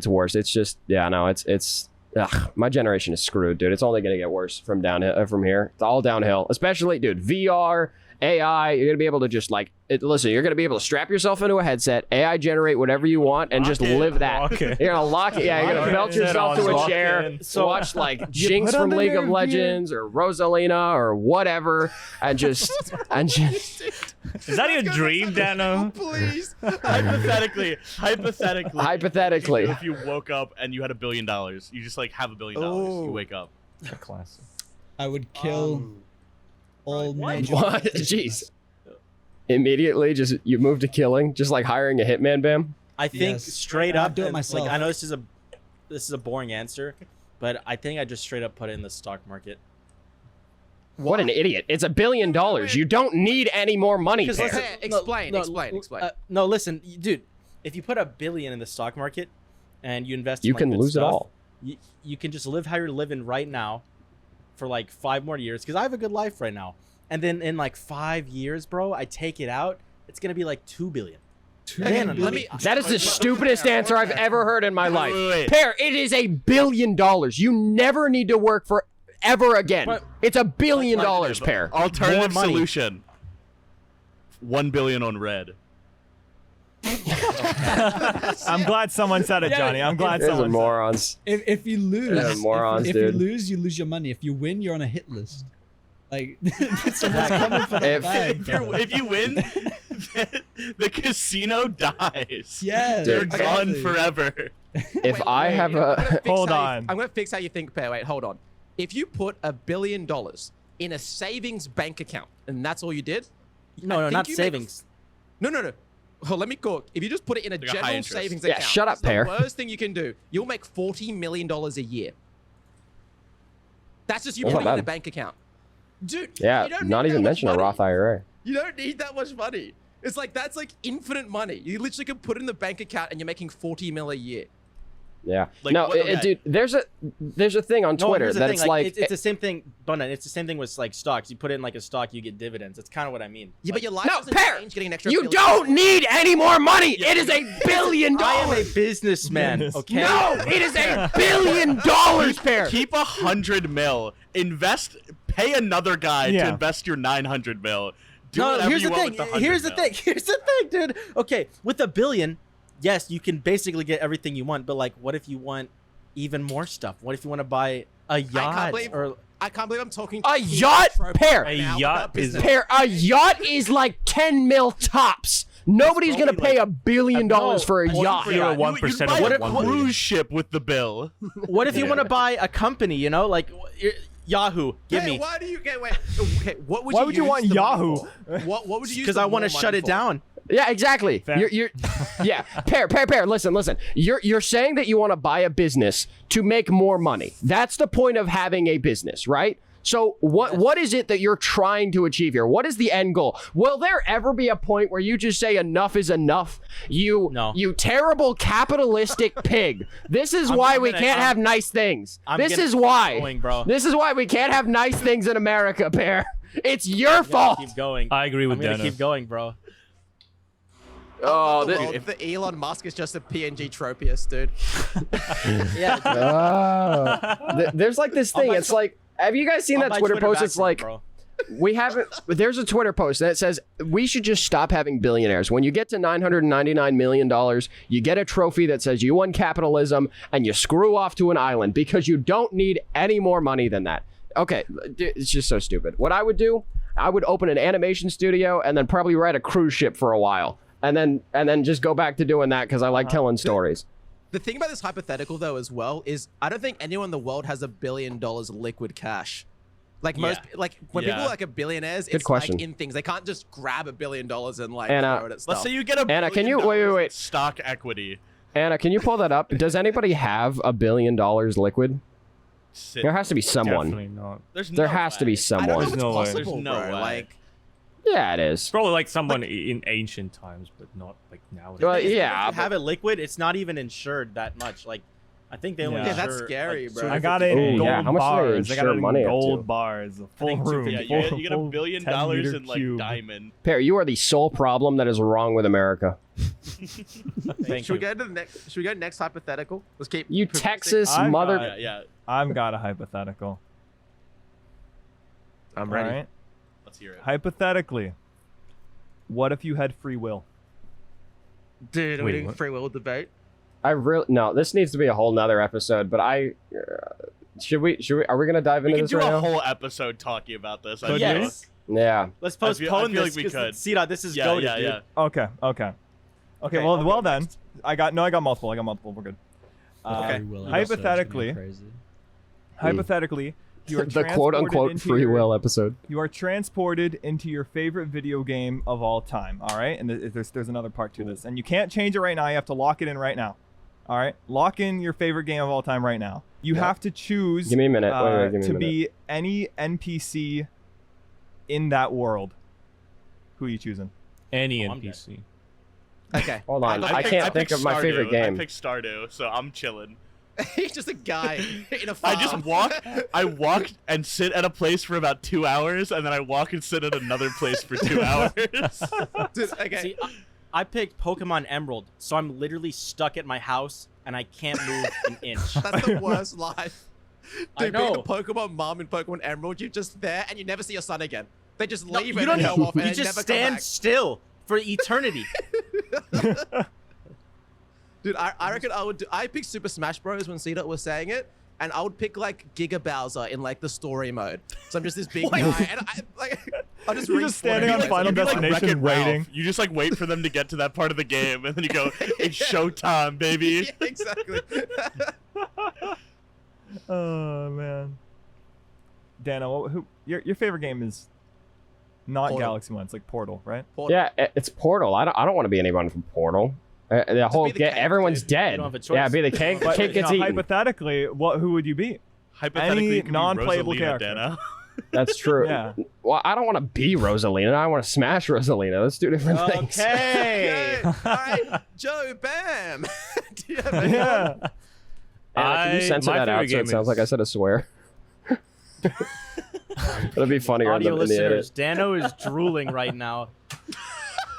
worse. It's just it's. Ugh, my generation is screwed, dude. It's only gonna get worse from here. It's all downhill. Especially, dude, VR, AI. You're gonna be able to just listen. You're gonna be able to strap yourself into a headset, AI generate whatever you want, and just live that. You're gonna lock it. Yeah, you're gonna belt yourself to a chair, watch like Jinx from League of Legends or Rosalina or whatever, and just. Is that your dream, Dano? Please. Hypothetically. Hypothetically. If you woke up and you had $1 billion, you just like have $1 billion. You wake up. Classic. I would kill all major. What? Jeez. Immediately, you move to killing, just like hiring a hitman, Bam. I think Yes. straight I'd up. do it and, myself. Like, I know this is a boring answer, but I think I just straight up put it in the stock market. What an idiot! It's $1 billion. You don't need any more money. Because Pear. Explain. No, listen, dude. If you put $1 billion in the stock market and you invest, You in, like, can good lose it stuff, all. You can just live how you're living right now, for like 5 more years. Because I have a good life right now, and then in like 5 years, bro, I take it out. It's gonna be like $2 billion. That is the stupidest answer I've ever heard in my life. wait. Pear, it is $1 billion. You never need to work for ever again. But- It's $1 billion, Pear. Alternative More money. solution. $1 billion on red. I'm glad someone said it, Johnny. I'm glad These are someone said it. morons. If you lose, Yeah, morons, if dude. you lose, you lose your money. If you win, you're on a hit list. Like someone's coming for the If- bag. If you win, the casino dies. Yeah, You're Dude. gone exactly. forever. If I have a... Hold on. I'm gonna fix how you think, Pear. Wait, hold on. If you put $1 billion in a savings bank account and that's all you did, No, think not you make- savings. No. Oh, let me cook. If you just put it in a Like a high general interest. savings Yeah, account, shut up, it's the Pear. worst thing you can do. You'll make $40 million a year. That's just you That's not putting it in bad. a bank account. Dude, Yeah, you don't not need even that mention much a money. Roth IRA. You don't need that much money. It's like, that's like infinite money. You literally can put it in the bank account and you're making 40 mil a year. Yeah. Like, No, what- okay. dude, there's a thing on No, Twitter here's the that thing, it's like... it's the same thing, Bonan. It's the same thing with like stocks. You put it in like a stock, you get dividends. That's kind of what I mean. Yeah, but your life No, doesn't Pear, change getting an extra you billion. don't need any more money. It is $1 billion. I am a businessman. Goodness. Okay. No, it is $1 billion, Pear. Keep 100 mil. Invest. Pay another guy to Yeah. invest your 900 mil. Do No, whatever here's you the want thing. with the 100 Here's the mil. thing. Here's the thing, dude. Okay, with $1 billion, yes, you can basically get everything you want. But like, what if you want even more stuff? What if you want to buy a yacht or? I can't believe I'm talking A yacht, Pear. A now yacht about is- business. Pear, a yacht is like 10 mil tops. Nobody's gonna probably pay like $1 billion for a yacht. You're a You- 1% you of buy what a 1 billion. cruise ship with the bill. What if you want to buy a company? You know, like Yahoo. Give Hey, me. why do you get? Wait, okay, what would Why you would you use want the money Yahoo? for? What would you use? Because I want to shut it down. Yeah, exactly. Fair. You're yeah. Pear. Listen. You're saying that you want to buy a business to make more money. That's the point of having a business, right? So what is it that you're trying to achieve here? What is the end goal? Will there ever be a point where you just say enough is enough? No. You terrible capitalistic pig. This is why we can't have nice things. This is why. Going, bro. This is why we can't have nice things in America, Pear. It's your fault. Keep going. I agree with I'm gonna Dano. keep going, bro. Oh, If the Elon Musk is just a PNG Tropius, dude. Yeah. there's like this thing. It's like, have you guys seen I'll that buy Twitter post? back It's from you, like, bro. we haven't. There's a Twitter post that says we should just stop having billionaires. When you get to $999 million, you get a trophy that says you won capitalism, and you screw off to an island because you don't need any more money than that. Okay, it's just so stupid. What I would do, I would open an animation studio and then probably ride a cruise ship for a while, and then just go back to doing that because I like telling stories. The thing about this hypothetical, though, as well, is I don't think anyone in the world has $1 billion liquid cash. Like most, like when Yeah. people like are billionaires, it's question. like in things. They can't just grab $1 billion and like Anna, throw it at stuff. Let's say you get a Anna, can you- billion wait, dollars in wait. stock equity. Anna, can you pull that up? Does anybody have $1 billion liquid? There has to be someone. Definitely not. There's There no has to way. be I don't know someone. if There's it's no way. possible, There's no bro. way. Like, Yeah, it is. Probably like someone in ancient times, but not like nowadays. Well, If you yeah, have it liquid, it's not even insured that much. Like, I think they only Yeah. Yeah, that's insure, scary, like, bro. I got it in Ooh, gold yeah. How much do they bars. I got insure it in money up gold to? bars. A full think room. Yeah, $250. you get $1 full billion 10-meter in like cube. diamond. Perry, you are the sole problem that is wrong with America. Thank should we you. go to the next? Should we go next hypothetical? Let's keep. You progressing. Texas I mother. got Yeah. I've got a hypothetical. I'm ready. All right. Let's hear it. Hypothetically, what if you had free will? Dude, are we Wait, doing what? free will debate? I really no. This needs to be a whole nother episode. But should we? Are we gonna dive We into can this do right a now? whole episode talking about this. I Could feel. Yes. Yeah. Let's I postpone feel this. like we could. C-Dot, this is Yeah, goated, yeah, dude. yeah. Okay. Okay, well, I'll go well then. next. I got multiple. We're good. Free will episode's gonna be Hypothetically, crazy. hypothetically, you are The quote transported unquote into free your- will episode. You are transported into your favorite video game of all time. All right, and there's another part to this, and you can't change it right now. You have to lock it in right now. All right, lock in your favorite game of all time right now. You have to choose. Give me a minute. Wait, give me a to minute. be any NPC in that world. Who are you choosing? Any Oh, I'm dead. NPC. Okay. Hold on. I picked- can't think picked of my favorite Stardew. game. I picked Stardew, so I'm chilling. He's just a guy in a I farm. just walk and sit at a place for about 2 hours, and then I walk and sit at another place for 2 hours. Dude, okay. See, I picked Pokemon Emerald, so I'm literally stuck at my house and I can't move an inch. That's the worst life. I Dude, being know. a Pokemon mom in Pokemon Emerald, you're just there and you never see your son again. They just No, leave you and don't go off and you they just never stand come back. still for eternity. Dude, I reckon I picked Super Smash Bros. When C-Dot was saying it, and I would pick like Giga Bowser in like the story mode. So I'm just this big guy, and I'll just You're just standing on respawn Final every time. Destination Wreck-It waiting. Ralph. You just like wait for them to get to that part of the game, and then you go, "It's showtime, baby." Yeah, exactly. Oh man. Dano, who your favorite game is not Portal. Galaxy One, it's like Portal, right? Yeah, it's Portal. I don't want to be anyone from Portal. The whole be the king, everyone's dude. dead. You don't have a choice. Yeah, be the king. But King you gets know, eaten. hypothetically, who would you be? Hypothetically, Any it could be non-playable Rosalina, character. Dano. That's true. Yeah. Well, I don't want to be Rosalina. I want to smash Rosalina. Let's do different things. Okay. All right, Joe, bam. Do you have any- Yeah. Anna, can you censor my that out favorite so it game sounds is- like I said a swear? It'll be funnier in Audio the edit. listeners, Dano is drooling right now.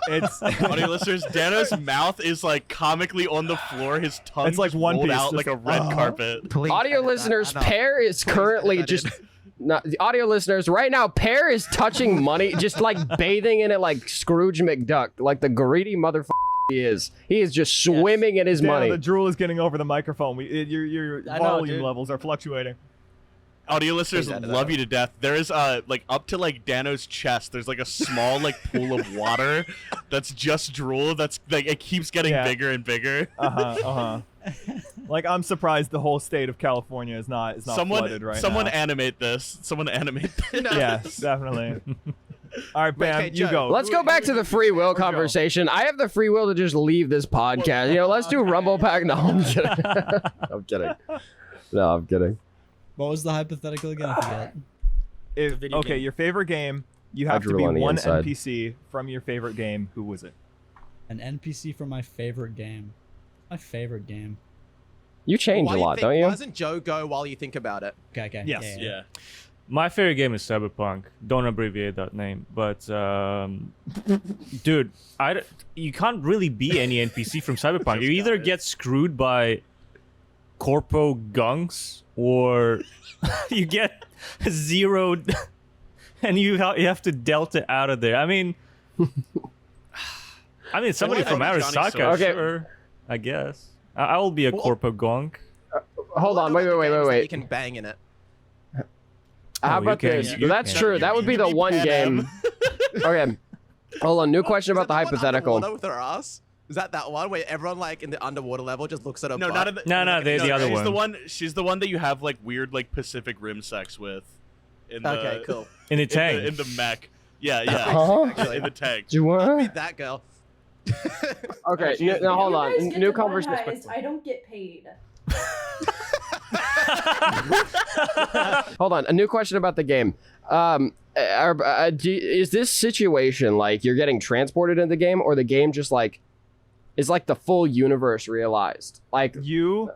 It's Audio listeners, Dano's mouth is like comically on the floor. His tongue It's like just One rolled Piece, out just- like a red carpet. Please Audio edit that listeners, out. Pear is currently edit that just. in. No, the audio listeners, right now, Pear is touching money, just like bathing in it like Scrooge McDuck, like the greedy motherfucker he is. He is just swimming in his Dano, money. the drool is getting over the microphone. Your I know, volume dude. levels are fluctuating. Audio listeners Please edit that love out. you to death. There is like up to like Dano's chest. There's like a small like pool of water that's just drool. That's like it keeps getting Yeah. bigger and bigger. Like I'm surprised the whole state of California is not flooded right someone now. animate this. Someone animate this. No. Yes, definitely. All right, Bam, okay, you Joe, go. Let's go back to the free will conversation. I have the free will to just leave this podcast. You know, let's do Rumble Pack. No, I'm kidding. I'm kidding. No, I'm kidding. What was the hypothetical again? I forget. If, video okay, game. your favorite game. You I have to drew be on the one inside. NPC from your favorite game. Who was it? An NPC from my favorite game. My favorite game. You change Why a do you lot, think- don't Why you? doesn't Joe go while you think about it? Okay. Yes. Yeah. My favorite game is Cyberpunk. Don't abbreviate that name, but dude, you can't really be any NPC from Cyberpunk. You either get screwed by corpo gunks or you get zeroed, and you have to delta out of there. I mean, somebody What from about Johnny Arasaka, Silver? Okay. sure, I guess. I will be a corpo gonk. Hold on, What wait, about wait, the wait, games that You wait. can bang in it. How Oh, about you can- this? you That's can. true. That would be You the can be one Pan game. Okay. Hold on. New question about the Is that one hypothetical. underwater with their ass? Is that one where everyone like in the underwater level just looks at a No, butt? not in the, No, like, the other she's one. the one. She's the one that you have like weird like Pacific Rim sex with. in the Okay, cool. In the tank. in the mech. Yeah, yeah. Huh? In the tank. Do what? Be that girl. Okay, She is- now hold You on. guys get New conversation. demonetized, I don't get paid. Hold on. A new question about the game. Is this situation like you're getting transported in the game, or the game just like is like the full universe realized? Like You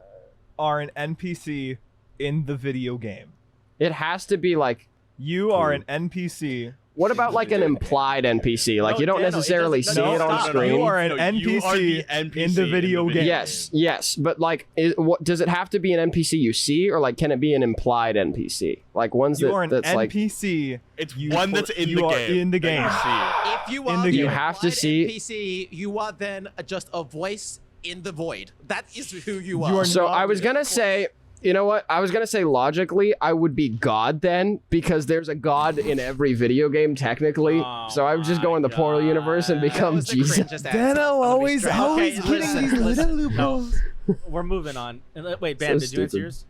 are an NPC in the video game. it has to be like. You are an NPC. What about like an implied NPC? Like No, you don't Dano, it necessarily doesn't- see no, it on stop. screen. You are an No, you are NPC, the NPC in the video game. Yes, but like, what does it have to be an NPC you see, or like, can it be an implied NPC? Like ones You are an that's like NPC. It's You one pl- that's in you the are game. in the that game. you see. If you In are the the game. You have to implied see- NPC, you are then just a voice in the void. That is who you are. You are So not- I was gonna say, you know what? I was gonna say logically, I would be God then, because there's a God in every video game technically. Oh So I would just go my in the Portal God. universe and That become was the Jesus. cringest answer. I'm gonna be straight up. Okay, hitting listen, these listen. little No. loopholes. We're moving on. Wait, Bam, So did you answer stupid. yours?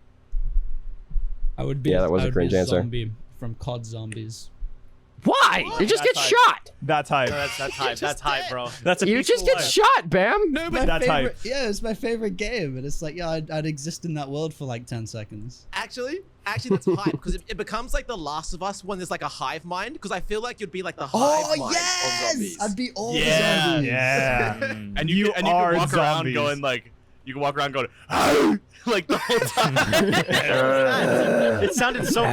I would be. Yeah, that was I a would cringe be a answer. Zombie from COD Zombies. Why? You just get That's shot. That's hype. No, that's hype. That's hype, bro. That's a You just peaceful get life. shot, Bam. No, my That's favorite. hype. Yeah, it's my favorite game, and it's like, yeah, I'd exist in that world for like 10 seconds. Actually, that's hype because it becomes like The Last of Us when there's like a hive mind. Because I feel like you'd be like the hive mind of zombies. I'd be all Yeah. the zombies. Yeah. And you can are walk around zombies. going like "Ah!" like the whole time. It sounded so,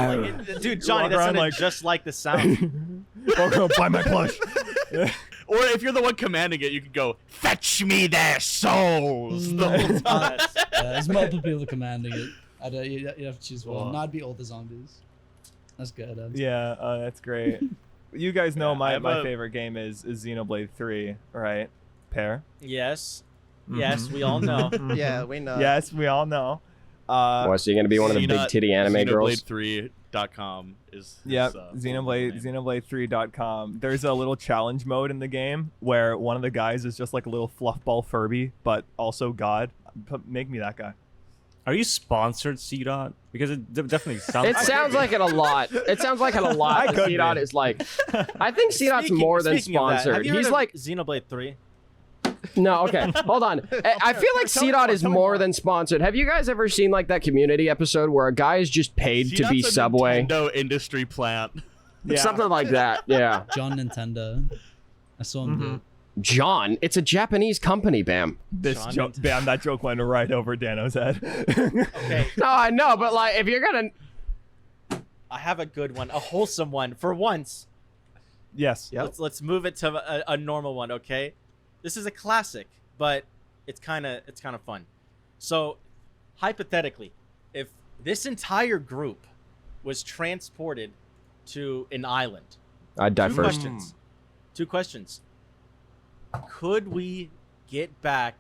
dude, Johnny, walk that around sounded like- just like the sound. Or go buy my plush. Or if you're the one commanding it, you could go, "Fetch me their souls." The whole time. There's multiple people commanding it. You have to choose one. Whoa. No, I'd be all the zombies. That's good. Yeah, that's great. You guys know Yeah, I my, have my a- favorite game is Xenoblade 3, right? Pair? Yes. Yes, we all know. Yeah, we know. Yes, we all know. What, so you're gonna be one of the big titty anime girls? Xenoblade3.com is Yep, name. Xenoblade3.com. There's a little challenge mode in the game where one of the guys is just like a little fluffball Furby, but also God. Make me that guy. Are you sponsored, C-Dot? Because it definitely sounds. It sounds like it a lot. It sounds like it a lot. I that could C-Dot be. is like, I think C-Dot's more than Speaking of that, have sponsored. you heard He's of like, Xenoblade 3. no, okay, hold on. I feel like Tell me C-Dot more, is tell me more more. than sponsored. Have you guys ever seen like that Community episode where a guy is just paid to be That's a Subway? Nintendo industry plant. Yeah. Something like that, yeah. John Nintendo. I saw him do it. John, it's a Japanese company, Bam. This John joke, Nintendo. bam, that joke went right over Dano's head. Okay, No, I know, but like, if you're gonna, I have a good one, a wholesome one for once. Yes. Let's move it to a normal one, okay? This is a classic, but it's kind of fun. So, hypothetically, if this entire group was transported to an island, I'd die two first. questions. Two questions. Could we get back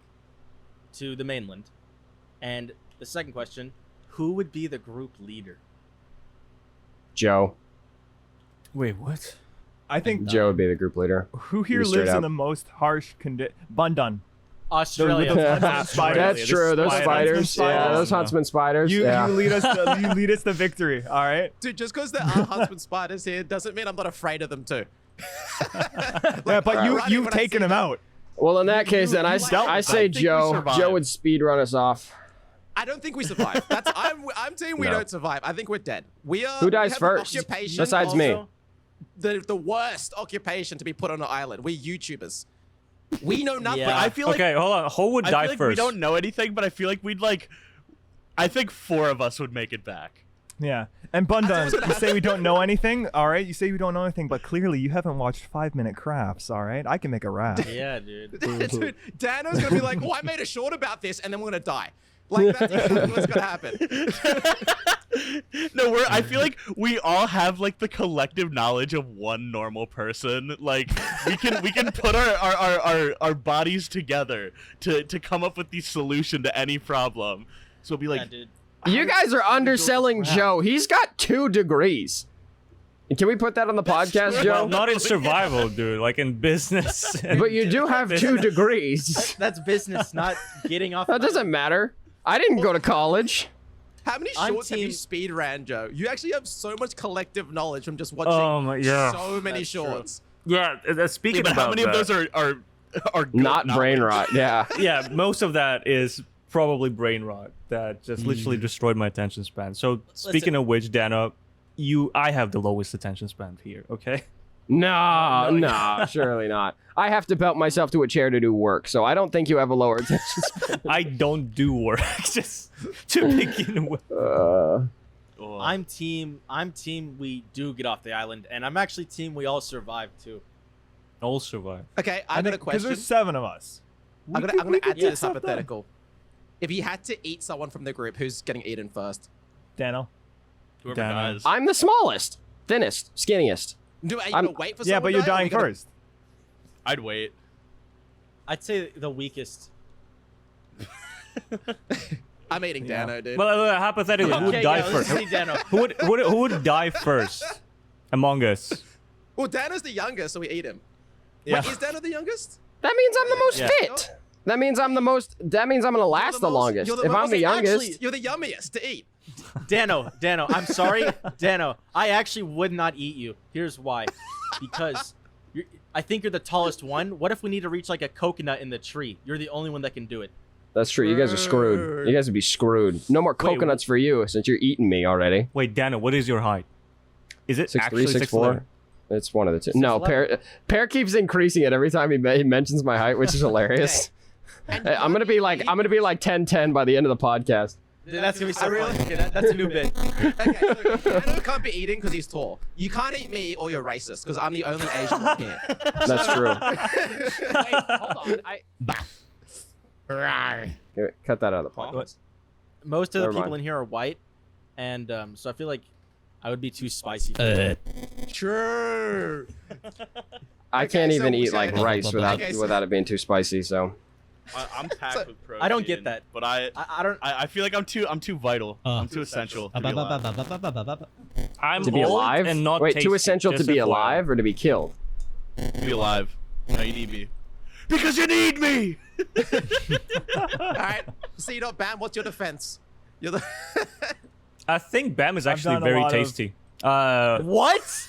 to the mainland? And the second question, who would be the group leader? Joe. Wait, what? I think Joe would be the group leader. who here Be straight lives in up. the most harsh condition? Bundun. Australia. That's true. Those spiders. Yeah, those huntsman spiders. You Yeah. lead us to victory. All right. Dude, just because there are huntsman spiders here doesn't mean I'm not afraid of them too. Yeah, but Right. you've When I taken see him out. Well, in that case, then I dealt with say I think we Joe. survived. Joe would speed run us off. I don't think we survive. I'm saying we No. don't survive. I think we're dead. We are. Who dies we have first? An occupation Besides me. also- The worst occupation to be put on an island. We're YouTubers. We know nothing. Yeah. I feel like Okay, hold on. Who would I die feel like first? we don't know anything, but I feel like we'd like. I think 4 of us would make it back. Yeah. And Bundun, you say we don't know anything. All right. You say we don't know anything, but clearly you haven't watched 5-minute crafts. All right. I can make a rap. Yeah, dude. Dude, Dano's gonna be like, "Oh, I made a short about this," and then we're gonna die. Like that's exactly what's gonna happen. No, I feel like we all have like the collective knowledge of one normal person. Like we can put our bodies together to come up with the solution to any problem. So it'll be like, Yeah, dude. You guys are underselling Joe. He's got 2 degrees. Can we put that on the podcast, true. Joe? Well, not in survival, dude. Like in business. But you do have 2 degrees. That's business, not getting off. That doesn't matter. I didn't go to college. How many I'm shorts have you team- speed ran, Joe? You actually have so much collective knowledge from just watching Oh my yeah. so many That's true. shorts. Yeah, speaking but about how many of that, those are good Not brain knowledge? rot. Yeah. yeah, most of that is probably brain rot that just literally destroyed my attention span. So speaking of which, Dana, I have the lowest attention span here, okay? No, surely not. I have to belt myself to a chair to do work, so I don't think you have a lower attention span. I don't do work just to begin with. Oh. I'm team we do get off the island, and I'm actually team we all survive too. All survive. Okay, I got a Because question. there's 7 of us. I'm We gonna could add to get this stuff done. hypothetical. If you had to eat someone from the group, who's getting eaten first? Dano. Whoever Dana. dies. I'm the smallest, thinnest, skinniest. Are you I'm- gonna wait for Yeah, someone but to you're die, or dying you gonna- first. I'd wait. I'd say the weakest. I'm eating Dano, dude. Well, hypothetically, who would Okay, die yeah, let's first? see Dano. Who would die first among us? Well, Dano's the youngest, so we eat him. Yeah. Wait, is Dano the youngest? That means I'm the most Yeah. fit. That means I'm the most. That means I'm gonna last the longest. If I'm the youngest, You're the yummiest to eat. Dano, I'm sorry, Dano. I actually would not eat you. Here's why. Because I think you're the tallest one. What if we need to reach like a coconut in the tree? You're the only one that can do it. that's true. You guys are screwed. You guys would be screwed. No more Wait, coconuts for you since you're eating me already. Wait, Dana, what is your height? Is it 6'3", actually 6'4"? It's one of the two. No, 6'11". Pear keeps increasing it every time he mentions my height, which is hilarious. Hey, I'm gonna be like 10'10" by the end of the podcast. Dude, that's gonna be so Really? funny. Okay, that's a new bit. Okay, so Dano can't be eating because he's tall. You can't eat me or you're racist because I'm the only Asian one here. That's true. Wait, hold on. Here, cut that out of the podcast. Most of the Never people mind. in here are white, and so I feel like I would be too spicy. For them. True. I Okay, can't so even we eat like said- rice without Okay, so- without it being too spicy. So I'm packed So- with protein. I don't get that. But I don't. feel like I'm too vital. I'm too essential. To be alive. I'm to be old alive. and not Wait, tasty, too essential to just be FYI. alive or to be killed? To be alive. No, you need me. Because you need me. All right. C. Bam, what's your defense? You're the. I think Bam is I've actually done a very lot of- tasty. What?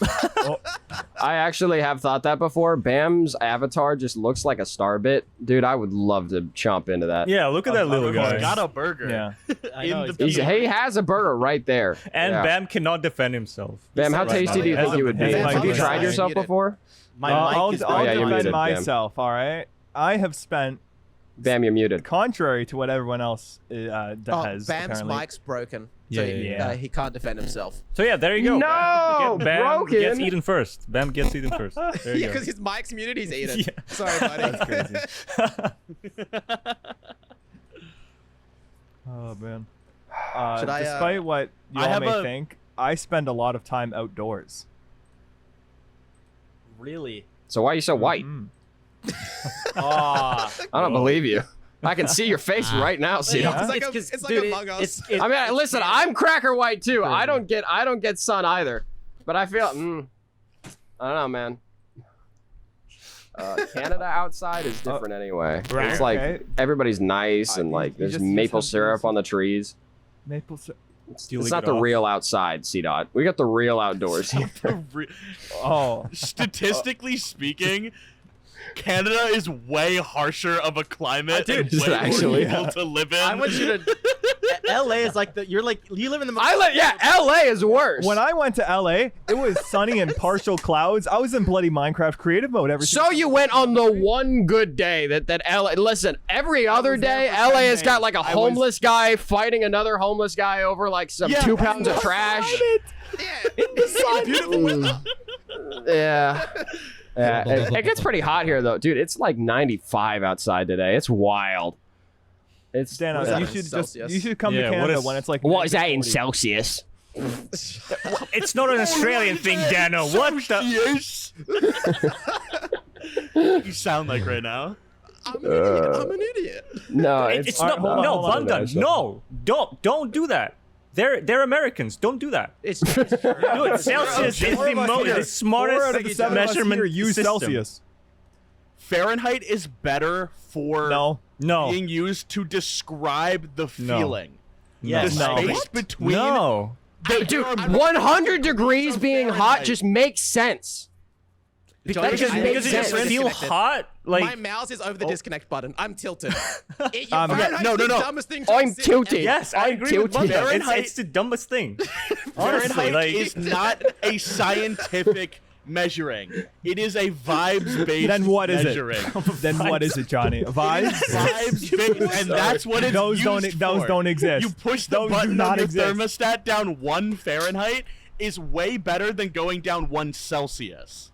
I actually have thought that before. Bam's avatar just looks like a star bit. Dude, I would love to chomp into that. Yeah, look at that little I've guy. Got a burger. Yeah. I know. In it's the gonna be- He has a burger right there. And Yeah. Bam cannot defend himself. Bam, how Right tasty now, do you he think you would be? hasn't been Have you muted. tried yourself Muted. before? My I'll, mic is. I'll yeah, you're defend muted, Bam. myself, all right? I have spent, Bam, you're muted. contrary to what everyone else has, Bam's apparently. mic's broken. Yeah, so yeah, he can't defend himself. So yeah, there you go. No, Bam gets broken. eaten first. Bam gets eaten first. There Yeah, you go. because his mic's muted, he's eaten. Yeah. Sorry, buddy. Crazy. Oh, man. Should I, Despite what you I all have may a- think, I spend a lot of time outdoors. Really? So why are you so white? Mm. Ah. I don't believe you. I can see your face right now, It's Cito. like, It's 'cause, it's like dude, Among Us. it's- I mean, listen, I'm cracker white too. I don't get sun either. But I feel, I don't know, man. Canada outside is different anyway. Right. It's like Okay. everybody's nice and You- like you there's just maple have to syrup listen. on the trees. Maple syrup. It's lick not it the off. real outside, C-Dot. We got the real outdoors here. Oh. Statistically speaking, Canada is way harsher of a climate Dude, and is way it actually? more evil to live in. I want you to. LA is like you live in the. LA is worse. When I went to LA, it was sunny and partial clouds. I was in bloody Minecraft creative mode every So you went on the one good day that LA. Listen, every other was there day, for LA 10 has got days. like a I was- homeless guy fighting another homeless guy over like some 2 pounds of trash. Yeah. Beautiful weather. Yeah. Yeah, it gets pretty hot here though, dude. It's like 95 outside today. It's wild. It's Dano, What is that you in should Celsius? you should come Yeah, to what Canada is- when it's like. what is that in -40. Celsius? It's not an Australian thing, Dano. What the? Yes. You sound like right now. I'm an idiot. I'm an idiot. No, It's Alright, not. hold on, No, hold on. Bundan. No, don't do that. They're Americans. Don't do that. It's true. Dude, Celsius is Four the of us most here- the 4 smartest out of the 7 of us measurement here use system. Celsius. Fahrenheit is better for No. No. being used to describe the No. feeling. Yes. The No. space What? between No. Dude, are 100 degrees of being hot Fahrenheit. just makes sense. Johnny, Because- I because think it just you're feel disconnected. hot. My Like mouse is over the disconnect button. I'm tilted. no, no, the no. dumbest thing to I'm consider tilted. ever. yes, I I'm agree with tilted. Munda. Fahrenheit- It's the dumbest thing. Honestly, Fahrenheit like is not a scientific measuring. It is a vibes-based Then what is measuring. it? Then what is it, Johnny? Vibes? Vibes-based, and that's what it's Those used don't for. don't exist. You push the Those do button not on your exist. thermostat down 1 Fahrenheit is way better than going down 1 Celsius.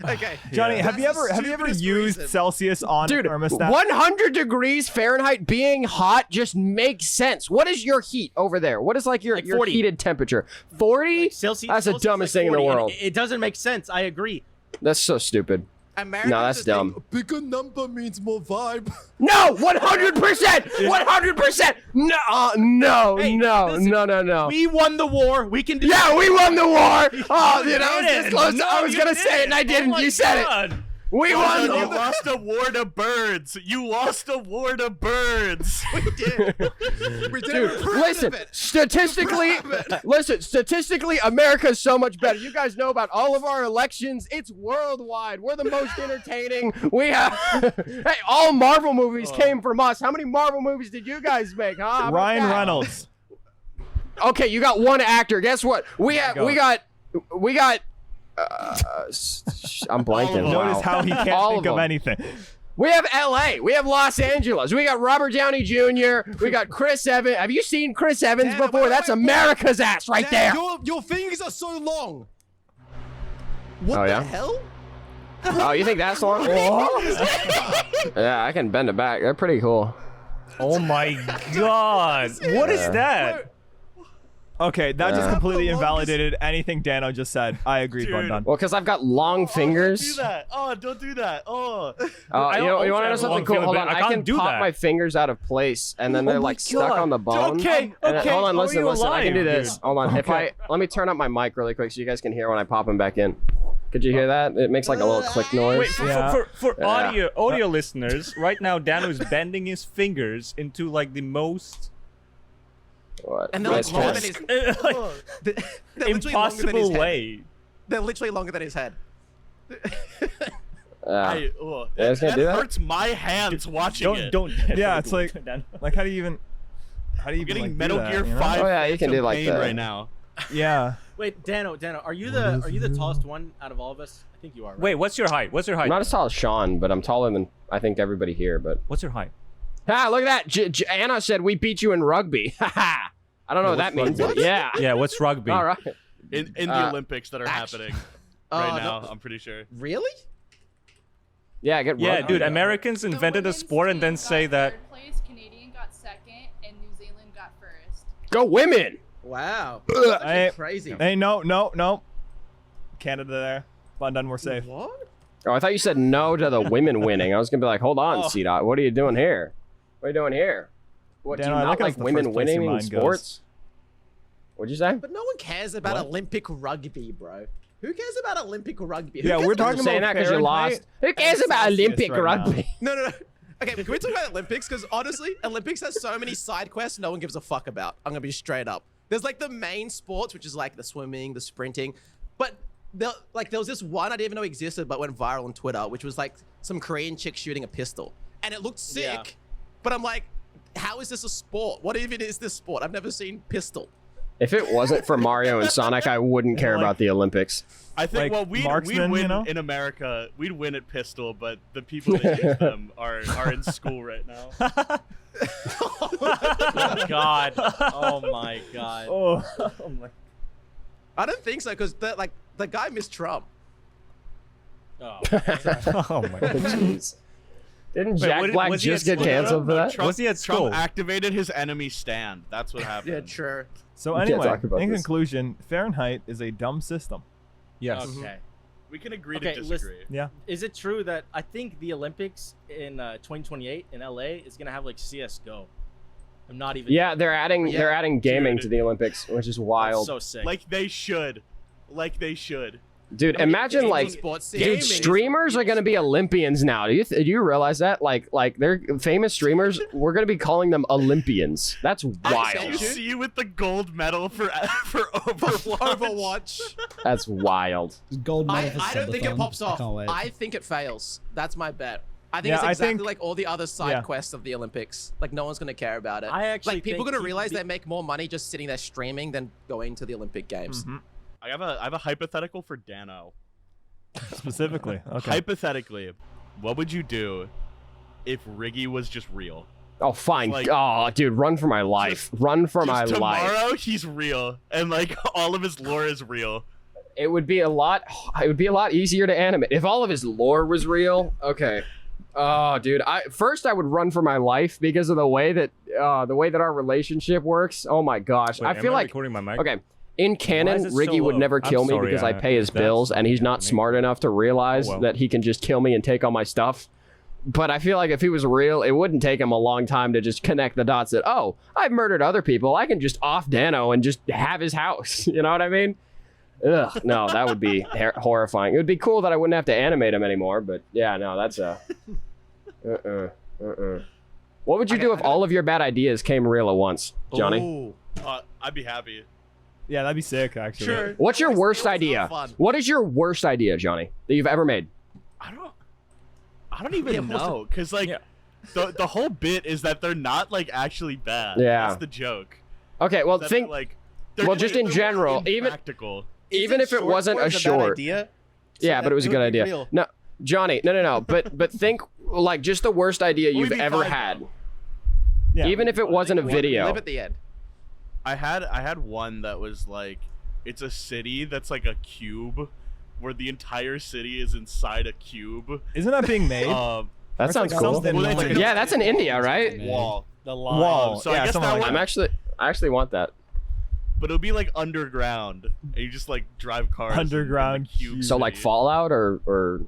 Okay. Johnny, That's have you ever stupidest used reason. Celsius on Dude, a thermostat? 100 degrees Fahrenheit being hot just makes sense. What is your heat over there? What is like your 40. heated temperature? 40? Like, Celsius, That's the Celsius dumbest like thing in the 40, and world. It doesn't make sense. I agree. That's so stupid. Americans No, that's just think dumb. a bigger number means more vibe. No, 100%, 100%. No, Hey, no, listen, no. We won the war. We can do. Yeah, we won the war. Oh, dude, I was didn't. this close. No, I was you gonna say it and I didn't. Oh my You said it. God. We won You the war. lost a war to birds. You lost a war to birds. We did. We did Dude, proof listen, of it. statistically, America's so much better. You guys know about all of our elections. It's worldwide. We're the most entertaining. We have, hey, all Marvel movies came from us. How many Marvel movies did you guys make, huh? How about Ryan that? Reynolds. Okay, you got one actor. Guess what? We got. I'm blanking. All of Notice Wow. how he can't All think of of them. anything. We have LA. We have Los Angeles. We got Robert Downey Jr. We got Chris Evans. Have you seen Chris Evans Damn, before? wait, That's wait, America's ass right there. Damn, your fingers are so long. What Oh, the yeah? hell? Oh, you think that's long? Yeah, I can bend it back. They're pretty cool. Oh my God. What is that? Okay, that just Yeah. completely The longest- invalidated anything Dano just said. I agree, Dude. Bundan. Well, because I've got long Don't do fingers. that. Oh, don't do that. Oh. You I want to also know have something long cool? fingers, Hold but on. I I can't can do pop that. my fingers out of place, and then they're my like stuck God. on the bone. Okay, And then- okay. hold on, How are listen, you listen. I can do alive, this. dude? Hold on. If Okay. let me turn up my mic really quick so you guys can hear when I pop them back in. Could you hear that? It makes like a little click noise. Wait, Yeah. for Yeah. audio listeners, right now Dano is bending his fingers into like the most What? And they're like Nice longer try. than his. like, They're literally longer than his impossible head. way. They're literally longer than his head. I, Yeah, it's gonna do that? hurts my hands watching it. Don't. Yeah, it's like- Dano. Like, how do you even I'm getting like, do Metal that, Gear you know? 5 Oh, yeah, you can do Phantom like Pain that. right now. Yeah. Wait, Dano, are you the tallest one out of all of us? I think you are. Right? Wait, what's your height? What's your height? I'm not as tall as Sean, but I'm taller than I think everybody here. But What's your height? look at that. Anna said we beat you in rugby. Ha ha. I don't know what that means. rugby? But yeah. Yeah, what's rugby? All right. In the Olympics Olympics that are happening Oh, right no. now, I'm pretty sure. Really? Yeah, get Yeah, rugby. dude, Americans invented a sport and then say that. Third place, Canadian got second, and New Zealand got first. Go women. Wow. Hey, Crazy. Hey, no. Canada there. Bundan, we're safe. What? Oh, I thought you said no to the women winning. I was gonna be like, hold on, Oh. C-Dot. What are you doing here? What are you doing here? What, do you Dan, I not think like that's the women first place winning your in mind goes. sports? What'd you say? But no one cares about What? Olympic rugby, bro. Who cares about Olympic rugby? Yeah, Who we're cares talking about Saying about that because you Fahrenheit lost. Who cares and about Celsius Olympic right now. rugby? No. Okay, can we talk about Olympics? Because honestly, Olympics has so many side quests no one gives a fuck about. I'm gonna be straight up. There's like the main sports, which is like the swimming, the sprinting, but there was this one I didn't even know existed, but went viral on Twitter, which was like some Korean chick shooting a pistol, and it looked sick. Yeah. But I'm like, how is this a sport? What even is this sport? I've never seen pistol. If it wasn't for Mario and Sonic, I wouldn't care like- about the Olympics. I think, Like well, we'd marksman, win you know? in America. We'd win at pistol, but the people that use them are in school right now. Oh God. Oh my God. Oh. I don't think so, because the guy missed Trump. Oh. Oh my. Jeez. Didn't Wait, Jack what- Black was he just at get school? canceled for that? Trump, Was he at school? Trump activated his enemy stand. That's what happened. Yeah, true. So We can't anyway, talk about in this. conclusion, Fahrenheit is a dumb system. Yes. Okay. We can agree Okay, to listen. disagree. Yeah. Is it true that I think the Olympics in 2028 in LA is gonna have like CS:GO? I'm not even. Yeah, they're adding gaming Dude. to the Olympics, which is That's wild. so sick. Like they should. Like they should. Dude, imagine it's like, sports dude, gaming. streamers are gonna be Olympians now. Do you realize that? Like they're famous streamers. We're gonna be calling them Olympians. That's I wild. see you with the gold medal for Overwatch. That's wild. Gold medal for I don't think it subathon. pops I off. can't wait. I think it fails. That's my bet. I think Yeah, it's I exactly think- like all the other side yeah. quests of the Olympics. Like no one's gonna care about it. I actually like people think gonna he- realize they make more money just sitting there streaming than going to the Olympic Games. I have a hypothetical for Dano. Specifically. Okay. Hypothetically, what would you do if Riggy was just real? Oh, fine. Like- Oh, dude, run for my life. Run for my Just life. tomorrow, he's real, and like all of his lore is real. It would be a lot. It would be a lot easier to animate if all of his lore was real. Okay. Oh, dude. I would run for my life because of the way that our relationship works. Oh my gosh. Wait, I am feel like recording my mic? okay. In canon, is it so Riggy would low? never I'm kill me sorry, because I pay his that's bills, and he's okay not with me. smart enough to realize Oh, well. that he can just kill me and take all my stuff. But I feel like if he was real, it wouldn't take him a long time to just connect the dots that, oh, I've murdered other people. I can just off Dano and just have his house. You know what I mean? Ugh, no, that would be horrifying. It would be cool that I wouldn't have to animate him anymore, but yeah, no, that's a... What would you do if all of your bad ideas came real at once, Johnny? Ooh. I'd be happy. Yeah, that'd be sick, actually. Sure. What's your It was- worst it was no idea? fun. What is your worst idea, Johnny, that you've ever made? I don't even Yeah, what's know, cause like the whole bit is that they're not like actually bad. Yeah. That's the joke. Okay, well, That think... like well, just in general, even practical. even if it wasn't a short... idea. Yeah, but it was a good idea. Real. No, Johnny, no. But think like just the worst idea you've Maybe ever five, had. though. Yeah. Even if it wasn't a video. Live at the end. I had one that was like, it's a city that's like a cube, where the entire city is inside a cube. Isn't that being made? That sounds like cool. something Well, that's like a- Yeah, that's in India, right? Wall. The line. Wall. So I yeah, guess something that like one- that. I actually want that. But it'll be like underground, and you just like drive cars. in Underground the cube So like city. Fallout or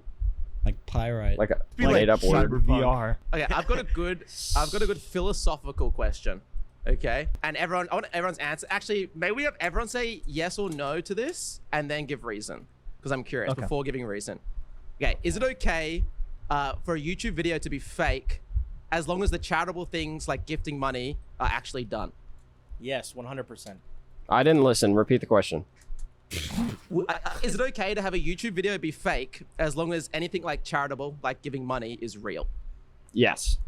Like pyrite. like a Be like made up word. Cyber VR. Okay, I've got a good philosophical question. Okay, and I want everyone's answer. Actually, maybe we have everyone say yes or no to this, and then give reason, because I'm curious Okay. before giving reason. Okay, is it okay for a YouTube video to be fake, as long as the charitable things like gifting money are actually done? Yes, 100%. I didn't listen. Repeat the question. Is it okay to have a YouTube video be fake, as long as anything like charitable, like giving money, is real? Yes.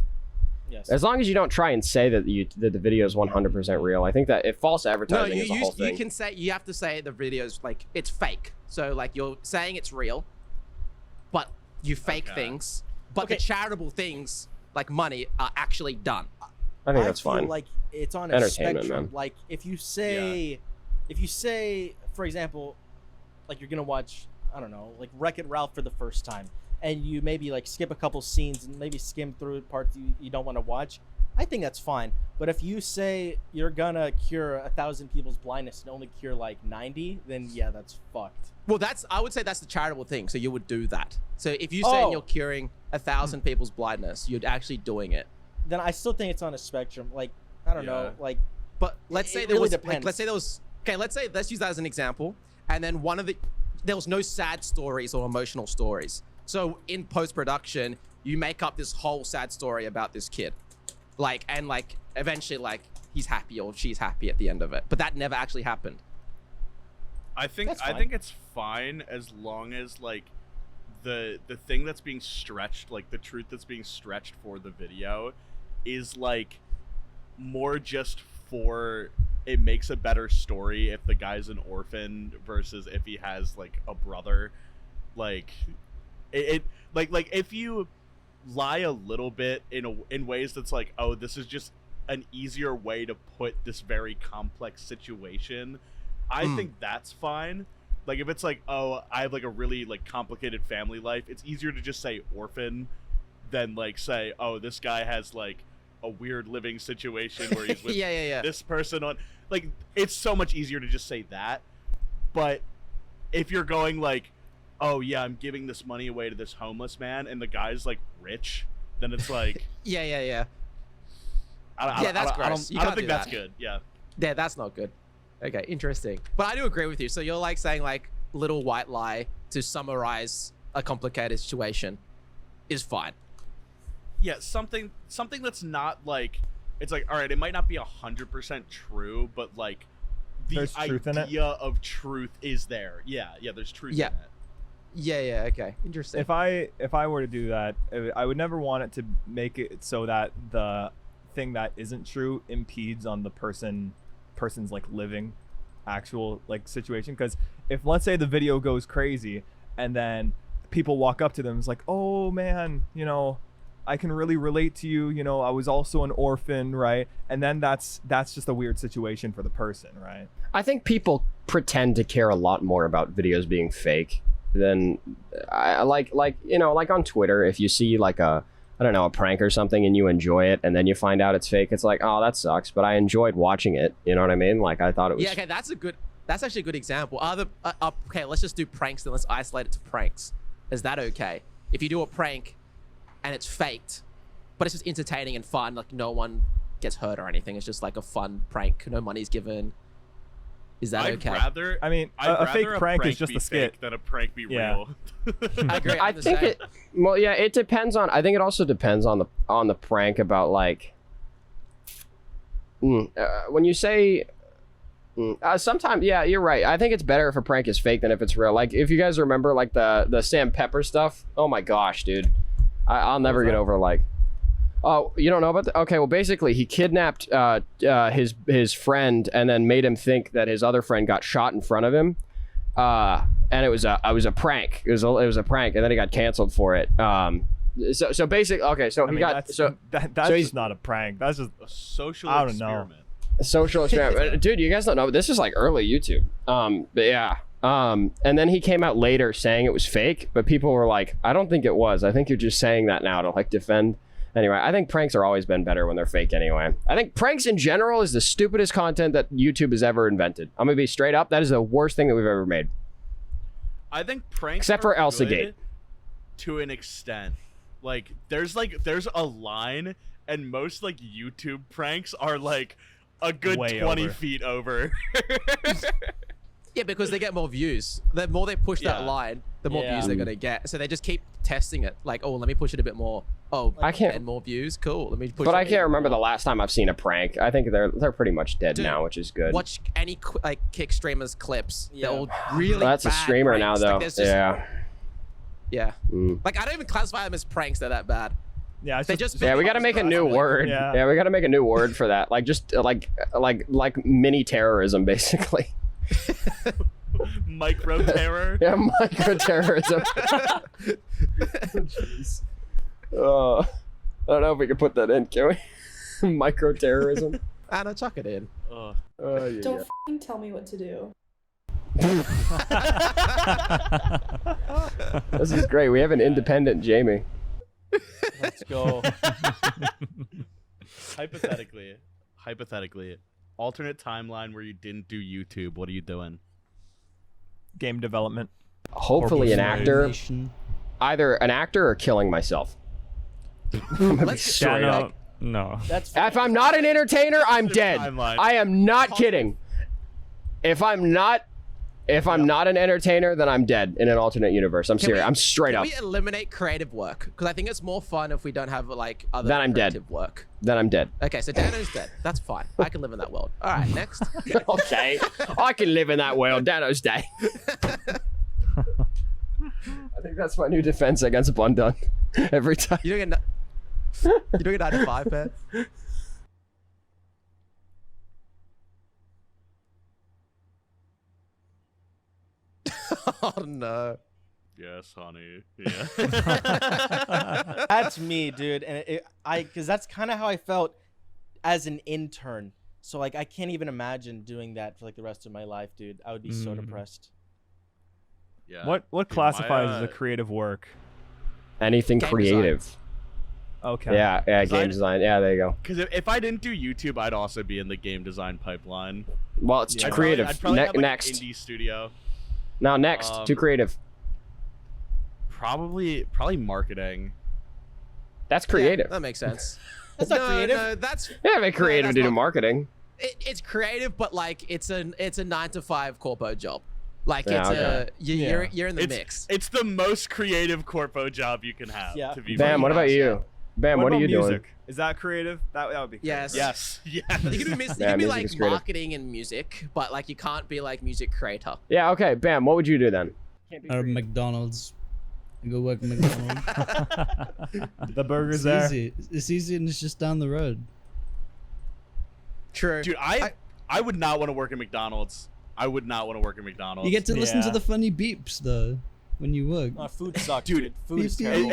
Yes. As long as you don't try and say that the video is 100% real. I think that if false No, advertising is the whole thing. you can say, you have to say the video's like it's fake. So like you're saying it's real, but you fake Okay. things, but the Okay. charitable things like money are actually done. I think that's feel fine. like it's on a Entertainment, spectrum. man. Like if you say, for example, like you're gonna watch, I don't know, like Wreck-It Ralph for the first time, and you maybe like skip a couple scenes and maybe skim through parts you don't want to watch, I think that's fine. But if you say you're gonna cure 1,000 people's blindness and only cure like 90, then yeah, that's fucked. Well, I would say that's the charitable thing. So you would do that. So if you say Oh. you're curing 1,000 people's blindness, you're actually doing it. Then I still think it's on a spectrum. Like I don't know, like But let's say It there really was depends. like, let's say there was okay, let's use that as an example. And then there was no sad stories or emotional stories. So in post-production, you make up this whole sad story about this kid. Like eventually like he's happy or she's happy at the end of it. But that never actually happened. I think That's I fine. think it's fine as long as like the thing that's being stretched, like the truth that's being stretched for the video, is like more just for it makes a better story if the guy's an orphan versus if he has like a brother. Like it like if you lie a little bit in ways that's like, oh, this is just an easier way to put this very complex situation, I think that's fine. Like if it's like, oh, I have like a really like complicated family life, it's easier to just say orphan than like say, oh, this guy has like a weird living situation where he's with yeah. this person on, like, it's so much easier to just say that. But if you're going like, oh yeah, I'm giving this money away to this homeless man and the guy's like rich, then it's like Yeah. I Yeah, that's I gross. You don't can't think do that's that. good. Yeah. Yeah, that's not good. Okay, interesting. But I do agree with you. So you're like saying like little white lie to summarize a complicated situation is fine. Yeah, something that's not like, it's like, all right, it might not be 100% true, but like the There's truth in it? idea of truth is there. Yeah, there's truth Yeah. in it. Yeah, okay. Interesting. If I were to do that, I would never want it to make it so that the thing that isn't true impedes on the person's like living actual like situation. Because if, let's say, the video goes crazy and then people walk up to them, it's like, oh man, you know, I can really relate to you, you know, I was also an orphan, right? And then that's just a weird situation for the person, right? I think people pretend to care a lot more about videos being fake than like you know, like on Twitter, if you see like a prank or something and you enjoy it and then you find out it's fake, it's like, oh, that sucks, but I enjoyed watching it. You know what I mean? Like, I thought it was... Yeah, okay, that's actually a good example. Okay, let's just do pranks, then let's isolate it to pranks. Is that okay? If you do a prank and it's faked, but it's just entertaining and fun, like no one gets hurt or anything, it's just like a fun prank, no money's given. Is that okay? I mean, a fake prank is just a skit. Than a prank be Yeah. real. I agree. I think it... Well, yeah, it depends on... I think it also depends on the prank about, like... when you say... sometimes, yeah, you're right. I think it's better if a prank is fake than if it's real. Like, if you guys remember, like, the Sam Pepper stuff, oh my gosh, dude. I'll never get over, like... Oh, you don't know about that? Okay, well, basically, he kidnapped his friend and then made him think that his other friend got shot in front of him. And it was a prank. It was a prank, and then he got canceled for it. So basically, okay, so he got that's so just not a prank. That's just A social I don't know. experiment. a social experiment. Dude, you guys don't know. This is like early YouTube. But yeah. And then he came out later saying it was fake, but people were like, I don't think it was. I think you're just saying that now to like defend. Anyway, I think pranks are always been better when they're fake anyway. I think pranks in general is the stupidest content that YouTube has ever invented. I'm gonna be straight up. That is the worst thing that we've ever made. I think pranks Except are for Elsagate. good to an extent. Like there's a line, and most like YouTube pranks are like a good Way 20 over. feet over. Yeah, because they get more views. The more they push that Yeah. line, the more Yeah. views they're gonna get. So they just keep testing it. Like, oh, let me push it a bit more. Oh, I can't- 10 more views. Cool. Let me push. But it I can't remember the last time I've seen a prank. I think they're pretty much dead Dude, now, which is good. Watch any like kick streamers clips. Yeah. They're all really. Well, that's a bad streamer now, pranks. though. Like, there's just- Yeah. Yeah. Mm. Like I don't even classify them as pranks. They're that bad. yeah. It's They just Yeah, we got to make a new word. Yeah. Yeah, we got to make a new word for that. Like just like mini terrorism, basically. Micro terror. Yeah, micro terrorism. I don't know if we can put that in, can we? Micro terrorism. Anna, chuck it in. Ugh. Don't f***ing tell me what to do. This is great. We have an independent Jamie. Let's go. Hypothetically, alternate timeline where you didn't do YouTube. What are you doing? game development. Hopefully, an actor, Animation. either an actor or killing myself. Let's Straight Yeah, up. no. That's If I'm not an entertainer, I'm dead. Timeline. I am not kidding. If I'm not an entertainer, then I'm dead in an alternate universe. I'm serious. I'm straight up. Can we eliminate creative work? Because I think it's more fun if we don't have like other Then I'm dead. creative work. Then I'm dead. Okay, so Dano's dead. That's fine. I can live in that world. All right, next. Okay. I can live in that world. Dano's dead. I think that's my new defense against Bundun. Every time. You're doing a 9 to 5, man. Oh no. Yes, honey. Yeah. That's me, dude, and because that's kind of how I felt as an intern. So like, I can't even imagine doing that for like the rest of my life, dude. I would be so depressed. Yeah. What Dude, classifies my, as a creative work? Anything Game creative. Okay. Yeah, game Design? design. Yeah, there you go. Because if I didn't do YouTube, I'd also be in the game design pipeline. Well, it's too I'd creative. I'd probably have, like, Next. an indie studio. Now, next. Too creative. Probably marketing. That's creative. Yeah, that makes sense. That's not creative. No, that's Yeah, make creative that's to do not- marketing. it's creative, but like it's a 9 to 5 corpo job. Like Yeah, it's okay. you're in the It's mix. it's the most creative corpo job you can have. Yeah. To be Bam, very what about honest. you? Bam, what are about you doing? music? Is that creative? That would be creative. Yes. Yes. You Yes. can be, you Yeah, can be music like is creative. marketing and music, but like you can't be like music creator. Yeah, okay, Bam, what would you do then? McDonald's. I go work at McDonald's. The burgers It's there. easy. It's easy and it's just down the road. True. Dude, I would not want to work at McDonald's. I would not want to work at McDonald's. You get to listen to Yeah. the funny beeps though when you work. Food sucks, Dude, dude. Food is at- terrible.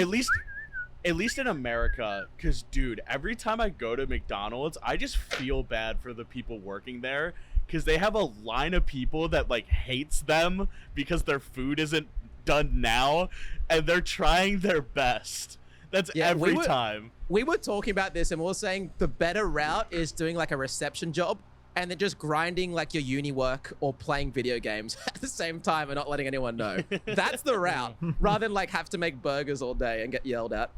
At least in America, because dude, every time I go to McDonald's, I just feel bad for the people working there because they have a line of people that like hates them because their food isn't done now, and they're trying their best. That's Yeah, every time. We were talking about this and we were saying the better route is doing like a reception job and then just grinding like your uni work or playing video games at the same time and not letting anyone know. That's the route, rather than like have to make burgers all day and get yelled at.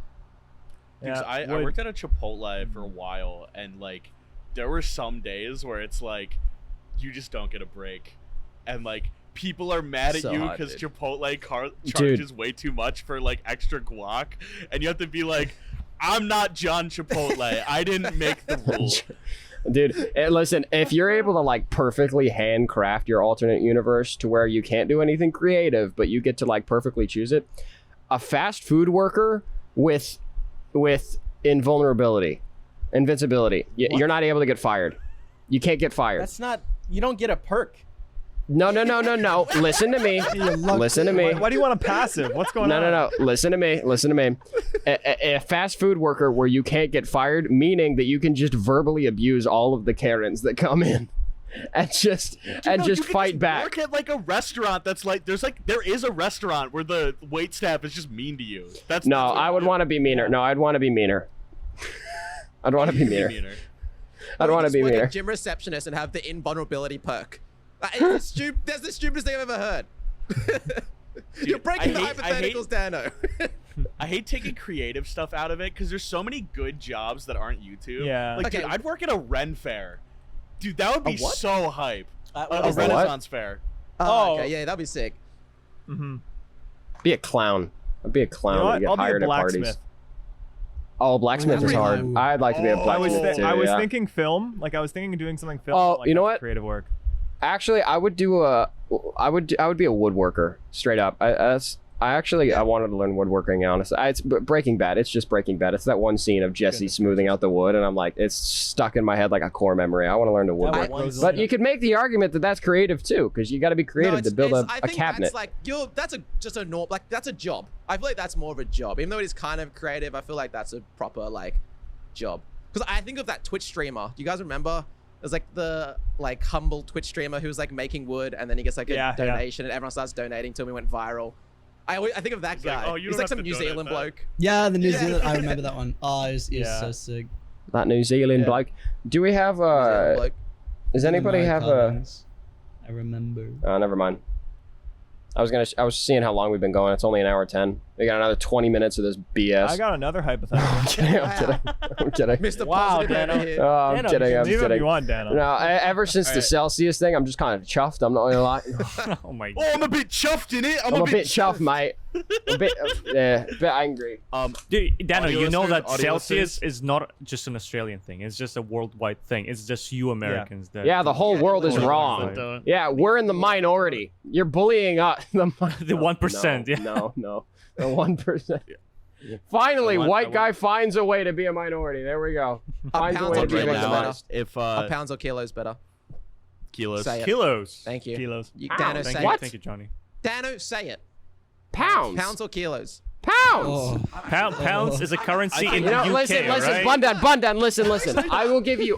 Because I worked at a Chipotle for a while, and like there were some days where it's like you just don't get a break, and like people are mad at So you hot, because dude. Chipotle Dude. charges way too much for like extra guac, and you have to be like, I'm not John Chipotle. I didn't make the rule. Dude, listen, if you're able to like perfectly handcraft your alternate universe to where you can't do anything creative, but you get to like perfectly choose it, a fast food worker with invincibility, you're not able to get fired. You can't get fired. That's not. You don't get a perk. No. Listen to me. Listen to me. Why do you want a passive? What's going on? No. Listen to me. A fast food worker where you can't get fired, meaning that you can just verbally abuse all of the Karens that come in, and just You can fight back. Work at like a restaurant that's like there is a restaurant where the wait staff is just mean to you. That's No, that's what I would you want to be meaner. No, I'd want to be meaner. I'd want to be do. meaner. I'd want to Just be work meaner. at gym receptionist and have the invulnerability perk. That's the stupidest thing I've ever heard. You're breaking the I hate- hypotheticals, Dano. I hate taking creative stuff out of it because there's so many good jobs that aren't YouTube. Yeah. Like, Okay. dude, I'd work at a Ren fair. Dude, that would be what? so hype. What A is that? Renaissance fair. Oh, Oh. okay, yeah, that'd be sick. Be a clown. I'd be a clown You know to what? get I'll be a hired at parties. blacksmith. Oh, blacksmith is hard. Ooh. I'd like to be a I was blacksmith too. I was yeah. thinking film. Like I was thinking of doing something film. Oh, like you know that's what? Creative work. Actually, I would be a woodworker straight up. I wanted to learn woodworking. Honestly, it's Breaking Bad. It's just Breaking Bad. It's that one scene of Jesse smoothing out the wood, and I'm like, it's stuck in my head like a core memory. I want to learn to woodwork. But you could make the argument that that's creative too, because you got to be creative to build I a think cabinet. that's like just a norm. Like that's a job. I feel like that's more of a job, even though it is kind of creative. I feel like that's a proper like job. Because I think of that Twitch streamer. Do you guys remember? It was like the like humble Twitch streamer who was like making wood, and then he gets like a Yeah. donation, and everyone starts donating to him. He went viral. I think of that He's guy. like, "Oh, you He's don't like have some to New donate Zealand that." bloke. Yeah, the New Zealand. I remember that one. Oh, it's Yeah. so sick. That New Zealand Yeah. bloke. Do we have New Zealand uh? bloke. Does anybody My have a? carvings. I remember. Oh, never mind. I was seeing how long we've been going. It's only an hour 10. We got another 20 minutes of this BS. I got another hypothetical. I'm kidding. I'm kidding. Mr. Wow, Positive over Dano. here. Oh, I'm Dano, kidding. I'm Leave it if kidding. you want, Dano. No, ever since the Alright. Celsius thing, I'm just kind of chuffed. I'm not gonna lie. Oh my Oh, I'm a bit chuffed in it. I'm a bit chuffed, mate. A bit angry. Dude, Dano, Audio you know listeners, that audio Celsius listeners. is not just an Australian thing. It's just a worldwide thing. It's just you Americans that. Yeah, the whole world is Yeah, wrong. but, Yeah, we're in the minority. You're bullying us. The 1%, yeah. No. The 1%. Finally, The one- white the guy finds a way to be a minority. There we go. Finds a pounds way or to be right kilos now, better? victimized. if Are pounds or kilos better? kilos. Say it. Kilos. Thank you. Kilos. Dano, Thank say you, it. thank you, Johnny. Dano, say it. Pounds. Pounds or kilos? Pounds. Oh, Pounds is a currency in You the know, UK, listen, right? Bundan, listen. I will give you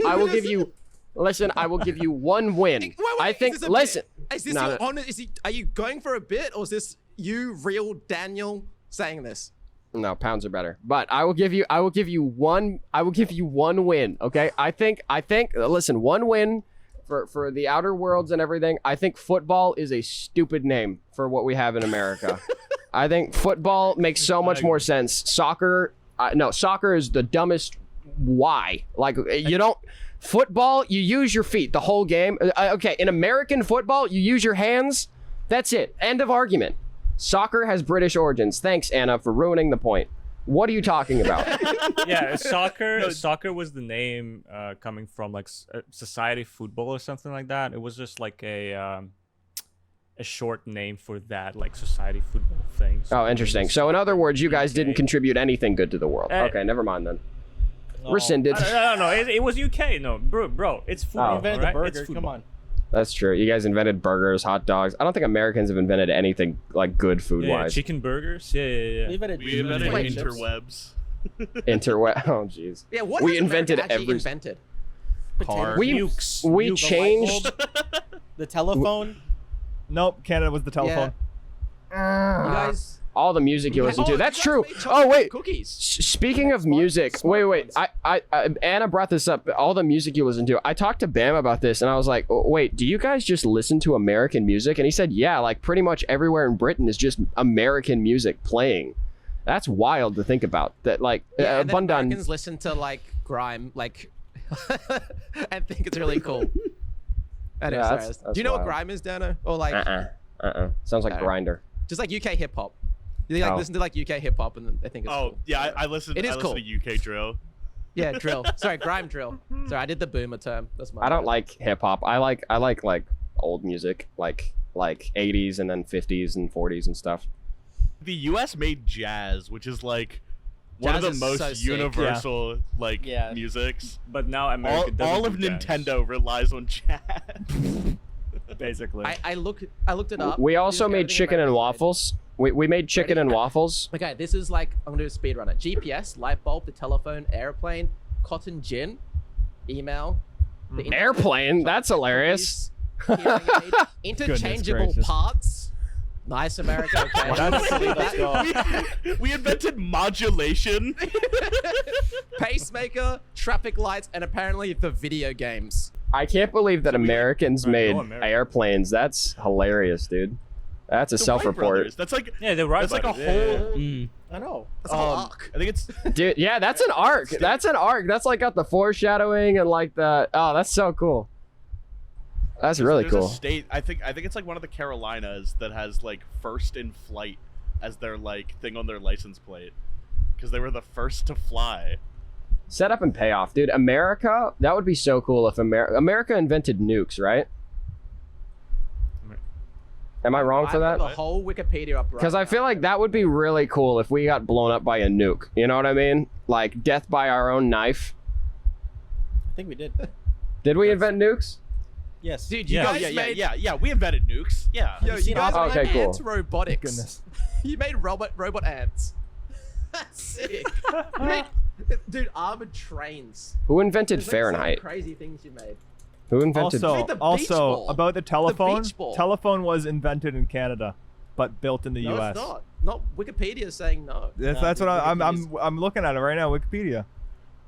one win. Wait, I think, is this a listen. bit? Is this No, your no. honor? Are you going for a bit, or is this you, real Daniel, saying this? No, pounds are better. But I will give you one win, okay? I think listen, one win for the outer worlds and everything. I think football is a stupid name for what we have in America. I think football makes so much more sense. Soccer is the dumbest why. Like you don't football, you use your feet the whole game. Okay, in American football, you use your hands. That's it. End of argument. Soccer has British origins. Thanks, Anna, for ruining the point. What are you talking about? Yeah, soccer was the name coming from like society football or something like that. It was just like a short name for that, like society football thing. So Oh, interesting. So in other words, you guys didn't contribute anything good to the world. Okay, never mind then. Rescinded. No, it was UK. No, bro, it's football. Oh. Invented right? the burger. It's Come football. on. That's true. You guys invented burgers, hot dogs. I don't think Americans have invented anything like good food Yeah, wise. chicken burgers. Yeah. We invented, We invented chips. interwebs. Oh, jeez. Yeah, what We has America invented actually every- invented? Car. We Nukes. we Nukes. changed. The telephone. Nope, Canada was the telephone. You guys. All the music you listen Oh, to. you That's guys true. made Oh chocolate wait. cookies. Speaking of music, wait. Anna brought this up. All the music you listen to. I talked to Bam about this, and I was like, wait, do you guys just listen to American music? And he said, yeah, like pretty much everywhere in Britain is just American music playing. That's wild to think about. That like Yeah, and then Bundan. Americans listen to like grime, like, and think it's really cool. Anyway, Yeah, sorry. that's Do you know what wild. grime is, Dano? Or like, Sounds like Okay. Grinder. just like UK hip hop. You like Oh. listen to like UK hip hop, and then they think it's Oh cool. yeah, I listened. It is I listened cool. to UK drill. Yeah, drill. Sorry, grime drill. Sorry, I did the boomer term. That's my. I don't bad. like hip hop. I like like old music, like 80s and then 50s and 40s and stuff. The U.S. made jazz, which is like one Jazz of is the most so sick. universal like Yeah. musics. But now America doesn't All do of jazz. Nintendo relies on jazz. Basically. I looked it up. We Didn't also go made to chicken and America. waffles. We made chicken and waffles. Okay, this is like I'm gonna do a speed runner. GPS, light bulb, the telephone, airplane, cotton gin, email, the internet, Airplane. That's hilarious. cookies, hearing aid, interchangeable gracious. parts. Nice, America. Okay. Let's go. we invented modulation. Pacemaker, traffic lights, and apparently the video games. I can't believe that Americans Right, made go America. airplanes. That's hilarious, dude. That's a The Wright self-report. brothers. That's like Yeah, they're right. that's like a about it. whole. Yeah. I know. That's a whole arc. I think it's Dude, yeah, that's an arc. That's an arc. That's like got the foreshadowing and like the that's so cool. That's really there's cool. A state. I think it's like one of the Carolinas that has like first in flight as their like thing on their license plate because they were the first to fly. Set up and payoff, dude. America, that would be so cool if America invented nukes, right? Am I wrong for I've got that? the whole Wikipedia up right Because I now. feel like that would be really cool if we got blown up by a nuke. You know what I mean? Like death by our own knife. I think we did. Did we invent nukes? Yes. Dude, you Yeah. Oh guys yeah, made yeah. We invented nukes. Yeah. Yo, you guys Oppenheimer? made Okay, cool. ant robotics. Goodness. You made robot ants. That's sick. You made- dude, armored trains. Who invented There's, like, some Fahrenheit? crazy things you made. Who invented? Also, Made the beach also ball. about the telephone. beach ball. Telephone was invented in Canada, but built in the No, U.S. it's not. Not Wikipedia is saying no. That's what I'm looking at it right now. Wikipedia.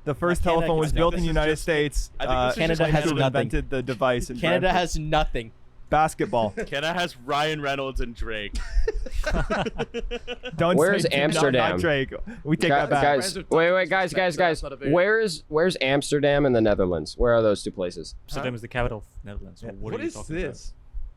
The first Canada- telephone was I think built in the this is United just- States. I think this is Canada just has who nothing. invented the device. In Canada Brantford. has nothing. Basketball. Canada has Ryan Reynolds and Drake. Don't Where's say Amsterdam? Not Drake. We take Gu- that back. guys, Friends with wait, Dutch guys, disrespect, guys. so that's not a boot. Where's Amsterdam and the Netherlands? Where are those two places? Amsterdam is the capital of Netherlands. So what are you What is talking this?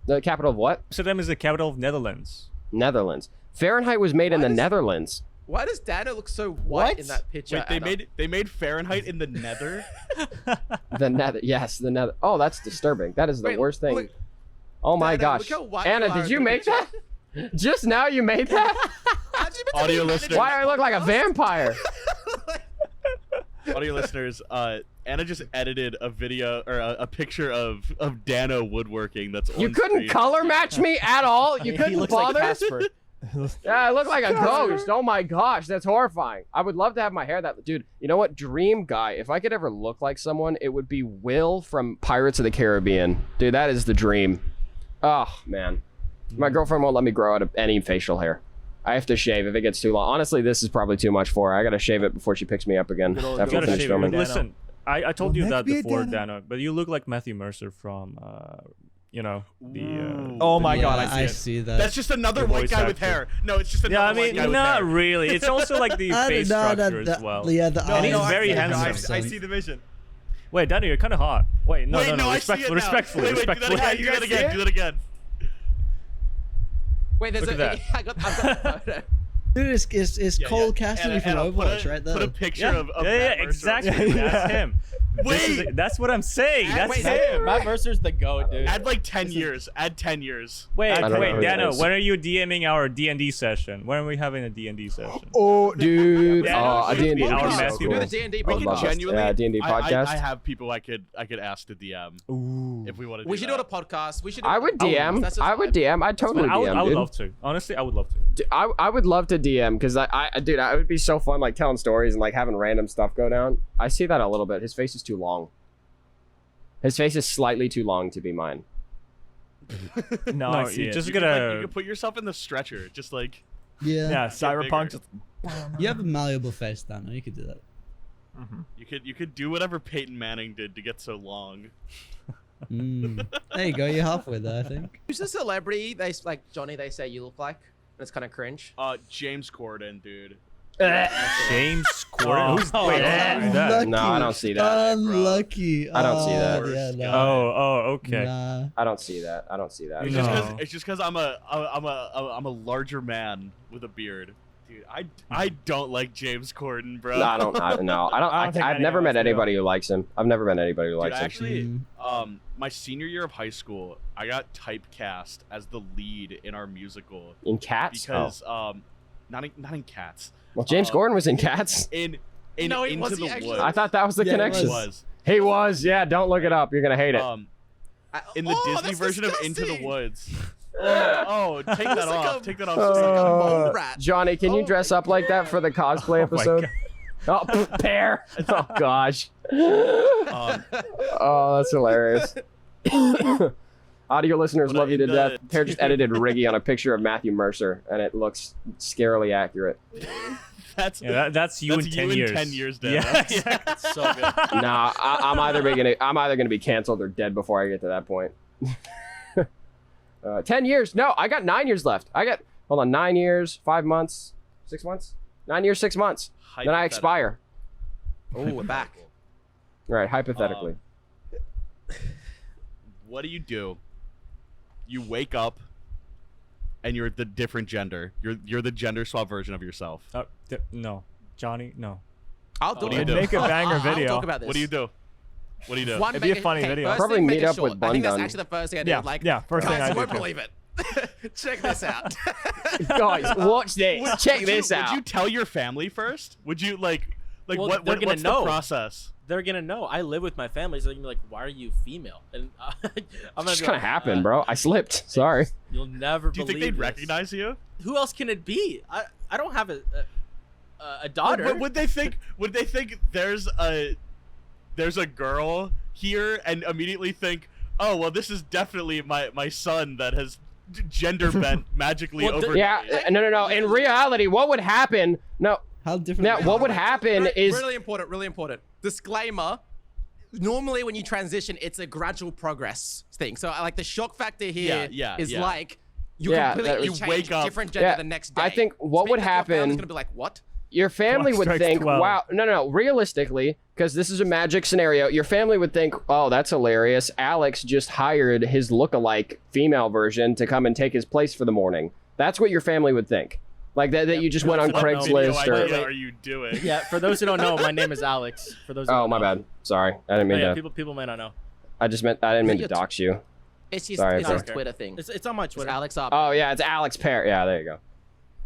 The capital of what? Amsterdam is the capital of Netherlands. Netherlands. Fahrenheit was made in the Why does- Netherlands. Why does Dano look so white What? in that picture? Wait, Anna? they made Fahrenheit in the Nether. The Nether. Yes, the Nether. Oh, that's disturbing. That is the Wait, worst thing. look- Oh my Dano, gosh. look how white Anna, you are did in you the make picture. that? Just now you made that? How'd you make Audio that? listeners. Why do I look like a vampire? Audio listeners, Anna just edited a video or a picture of Dano woodworking that's on You couldn't screen. color match me at all? You He couldn't looks bother? like Casper. Yeah, I look like a ghost. Oh my gosh, that's horrifying. I would love to have my hair that dude. You know what? Dream guy. If I could ever look like someone, it would be Will from Pirates of the Caribbean. Dude, that is the dream. Oh man. My girlfriend won't let me grow out of any facial hair. I have to shave if it gets too long. Honestly, this is probably too much for her. I gotta shave it before she picks me up again. Good old- After You we gotta finish shave it. filming. Dano. Listen, I told Well, you let's that be a before, Dano. Dano, but you look like Matthew Mercer from, you know, the. Oh my Yeah, god, I I see see that. That's just another The white voice guy with actor. hair. No, it's just Yeah, I another white mean, guy with not hair. really. It's also like the I face don't know, structure as well. Yeah, the it. And he's eyes very are handsome. I see the vision. Wait, Dano, you're kind of hot. Wait, no, Wait, no, I see it now. respectfully, Wait, respectfully. do that again. Do that again. Wait, there's Look a. at that. I've got the photo. Dude, it's Cole Cassidy from I'll Overwatch right there. Put a picture Yeah, of yeah, Matt Mercer. exactly. That's him. Wait! That's what I'm saying. That's wait, him. Matt Mercer's the goat, dude. Add like 10 years. Add 10 years. Wait, I don't know who that Dano, is. when are you DMing our D&D session? When are we having a D&D session? Oh, dude. Yeah, A it should D&D be our is so Matthew. Do cool. the D&D We I can love podcast. it. genuinely. Yeah, D&D podcast. I have people I could ask to DM Ooh. if we want to do We should that. do it a podcast. We should. Do I would DM. That's just I would fine. DM. I'd totally I would DM, dude. love to. Honestly, I would love to. I would love to DM because dude, it would be so fun like telling stories and like having random stuff go down. I see that a little bit. His face is too long. His face is slightly too long to be mine. No, No, I see you it. just You gotta. could put yourself in the stretcher, just like Yeah. Yeah, Cyberpunk. bigger. Just, You have a malleable face, Dano. You could do that. you could do whatever Peyton Manning did to get so long. There you go. You're halfway there, I think. Who's the celebrity? They like Johnny. They say you look like. And it's kind of cringe. James Corden, dude. James Corden. Who's Oh, wait? yeah. Who's that? No, I don't see that. Unlucky. I don't see that. Yeah, no. Oh, okay. Nah. I don't see that. I don't see that. It's No. just because I'm a larger man with a beard, dude. I don't like James Corden, bro. No, I don't. I've never met anybody who likes him. I've never met anybody who Dude, likes him. actually, my senior year of high school, I got typecast as the lead in our musical In Cats? because not in Cats. Well, James Gordon was in Cats. In No, Into was he the actually? Woods. I thought that was the Yeah, he connection. was. He was. Yeah, don't look it up. You're gonna hate it. In the Disney that's version of Into the disgusting. Woods. Oh, take that like off. a- Take that off. like a mole rat. Johnny, can you Oh dress my up like that for the cosplay Oh my episode? Oh, pear. Oh gosh. Um, Oh, that's hilarious. Audio listeners But love you to in death. the- Pear just edited Riggy on a picture of Matthew Mercer, and it looks scarily accurate. that's That's you that's in 10 you years. in 10 years, Dan. Yeah. Yeah. So good. Nah, I'm either gonna be canceled or dead before I get to that point. 10 years? No, I got 9 years left. Hold on, 9 years, 5 months, 6 months, 9 years, 6 months. Then I expire. Oh, we're back. Right, hypothetically. What do? You wake up and you're the different gender. You're the gender swap version of yourself. No, Johnny, no. I'll do What do you it. do? Make a banger I'll video. talk about this. What do you do? What do you do? One, It'd be a make it- funny okay, video. first Probably thing, make meet it up short. with I think that's Bun Dun. actually the first thing I did. Yeah, Like, yeah, first thing guys, I you do won't too. believe it. Check this out. Guys, watch this. Check this out. Would you tell your family first? Would you like Well, what? they're gonna What's know. the process? They're gonna know. I live with my family, so they're gonna be like, "Why are you female?" And I'm gonna Just be kind like, of happened, bro. I slipped. Sorry. You'll never Do you believe think they'd this." recognize you? Who else can it be? I don't have a daughter. Would they think? Would they think there's a girl here and immediately think, oh well, this is definitely my son that has gender bent magically Well, over. Yeah, no. In reality, what would happen? No. How different? Now, what would happen is really important. Really important. Disclaimer. Normally, when you transition, it's a gradual progress thing. So, like the shock factor here is Yeah. like you Yeah, completely that- change You wake up- different gender Yeah, the next day. I think what Which would means that your family's happen- gonna be like, what? your family Clock would strikes think, 12. wow, no, realistically, because this is a magic scenario, your family would think, oh, that's hilarious. Alex just hired his look-alike female version to come and take his place for the morning. That's what your family would think. Like that you just went on What video Craigslist What or... are you doing? Yeah, for those who don't know, my name is Alex. For those. Who Oh, don't my know. bad. Sorry. I didn't Oh, mean yeah, to... people may not know. I didn't mean to You're dox you. It's his, Sorry, it's sorry. his Twitter thing. It's on my It's Twitter. Alex up. Oh, yeah, it's Alex Pear. Yeah, there you go.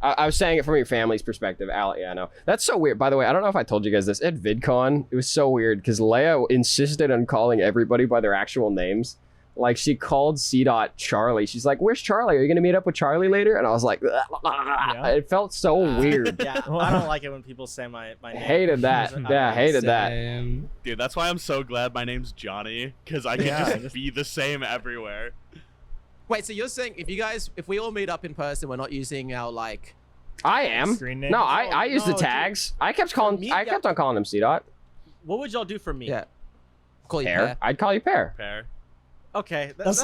I was saying it from your family's perspective. Yeah, no. That's so weird. By the way, I don't know if I told you guys this. At VidCon, it was so weird because Leia insisted on calling everybody by their actual names. Like, she called C-Dot Charlie. She's like, where's Charlie? Are you going to meet up with Charlie later? And I was like, it felt so weird. Yeah, I don't like it when people say my name. Hated that. Yeah, hated that. Same. Dude, that's why I'm so glad my name's Johnny, because I can Yeah. just be the same everywhere. Wait, so you're saying if we all meet up in person, we're not using our like. I am. Screen name? No, I used the no, tags. I kept me, on calling him C-Dot. What would y'all do for me? Yeah. Call you Pear. Pear. I'd call you Pear. Fair. Okay, That's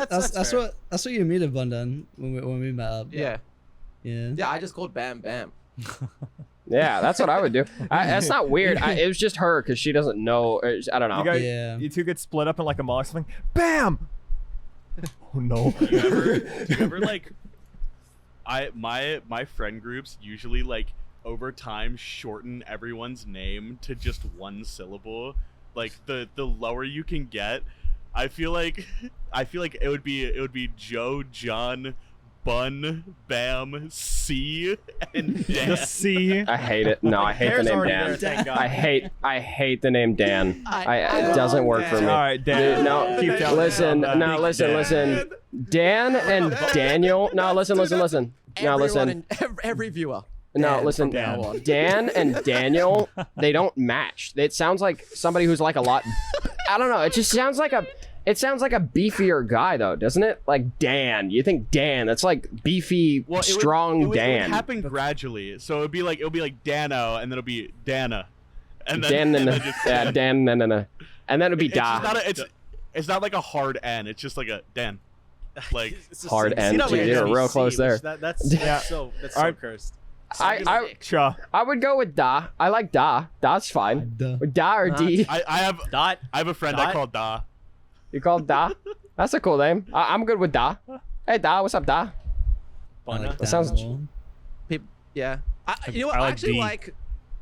fair. what you mean at Bundan when we met up. Yeah. Yeah. Yeah, I just called Bam Bam. Yeah, that's what I would do. That's not weird. It was just her because she doesn't know. I don't know. You guys, Yeah. you two get split up in like a mall or something. Bam! Oh no. Do you ever like? my friend groups usually like over time shorten everyone's name to just one syllable. Like the lower you can get, I feel like it would be Joe, John, Bun, Bam, C, and Dan. The C. I hate it. No, I hate the Hair's name already Dan. there, thank God. I hate the name Dan. It doesn't work for me. All right, Dan. Dude, no, Keep telling listen, me. no, listen. Dan and Daniel. No, listen. No, Everyone listen. every viewer. No, Dan listen. from now on. Dan and Daniel, they don't match. It sounds like somebody who's like a lot. I don't know. It just sounds like a. It sounds like a beefier guy, though, doesn't it? Like Dan. You think Dan? That's like beefy, strong it would Dan. happen gradually, so it'll be like Dano, and then it'll be Dana, and then Dan, and then just Dan. Dan, no. And then it'd be It's Da. just not it's not like a hard N. It's just like a Dan. Like It's a Hard C. N. C don't Dude, make you're any real C, close there. which That's Yeah. so Alright. cursed. I would go with Da. I like Da. Da's fine. Da or D. I have Dot. I have a friend I Dot? call Da. You call Da? That's a cool name. I'm good with Da. Hey Da, what's up, Da? Bunna. That sounds- Yeah. You know what? I I like actually D.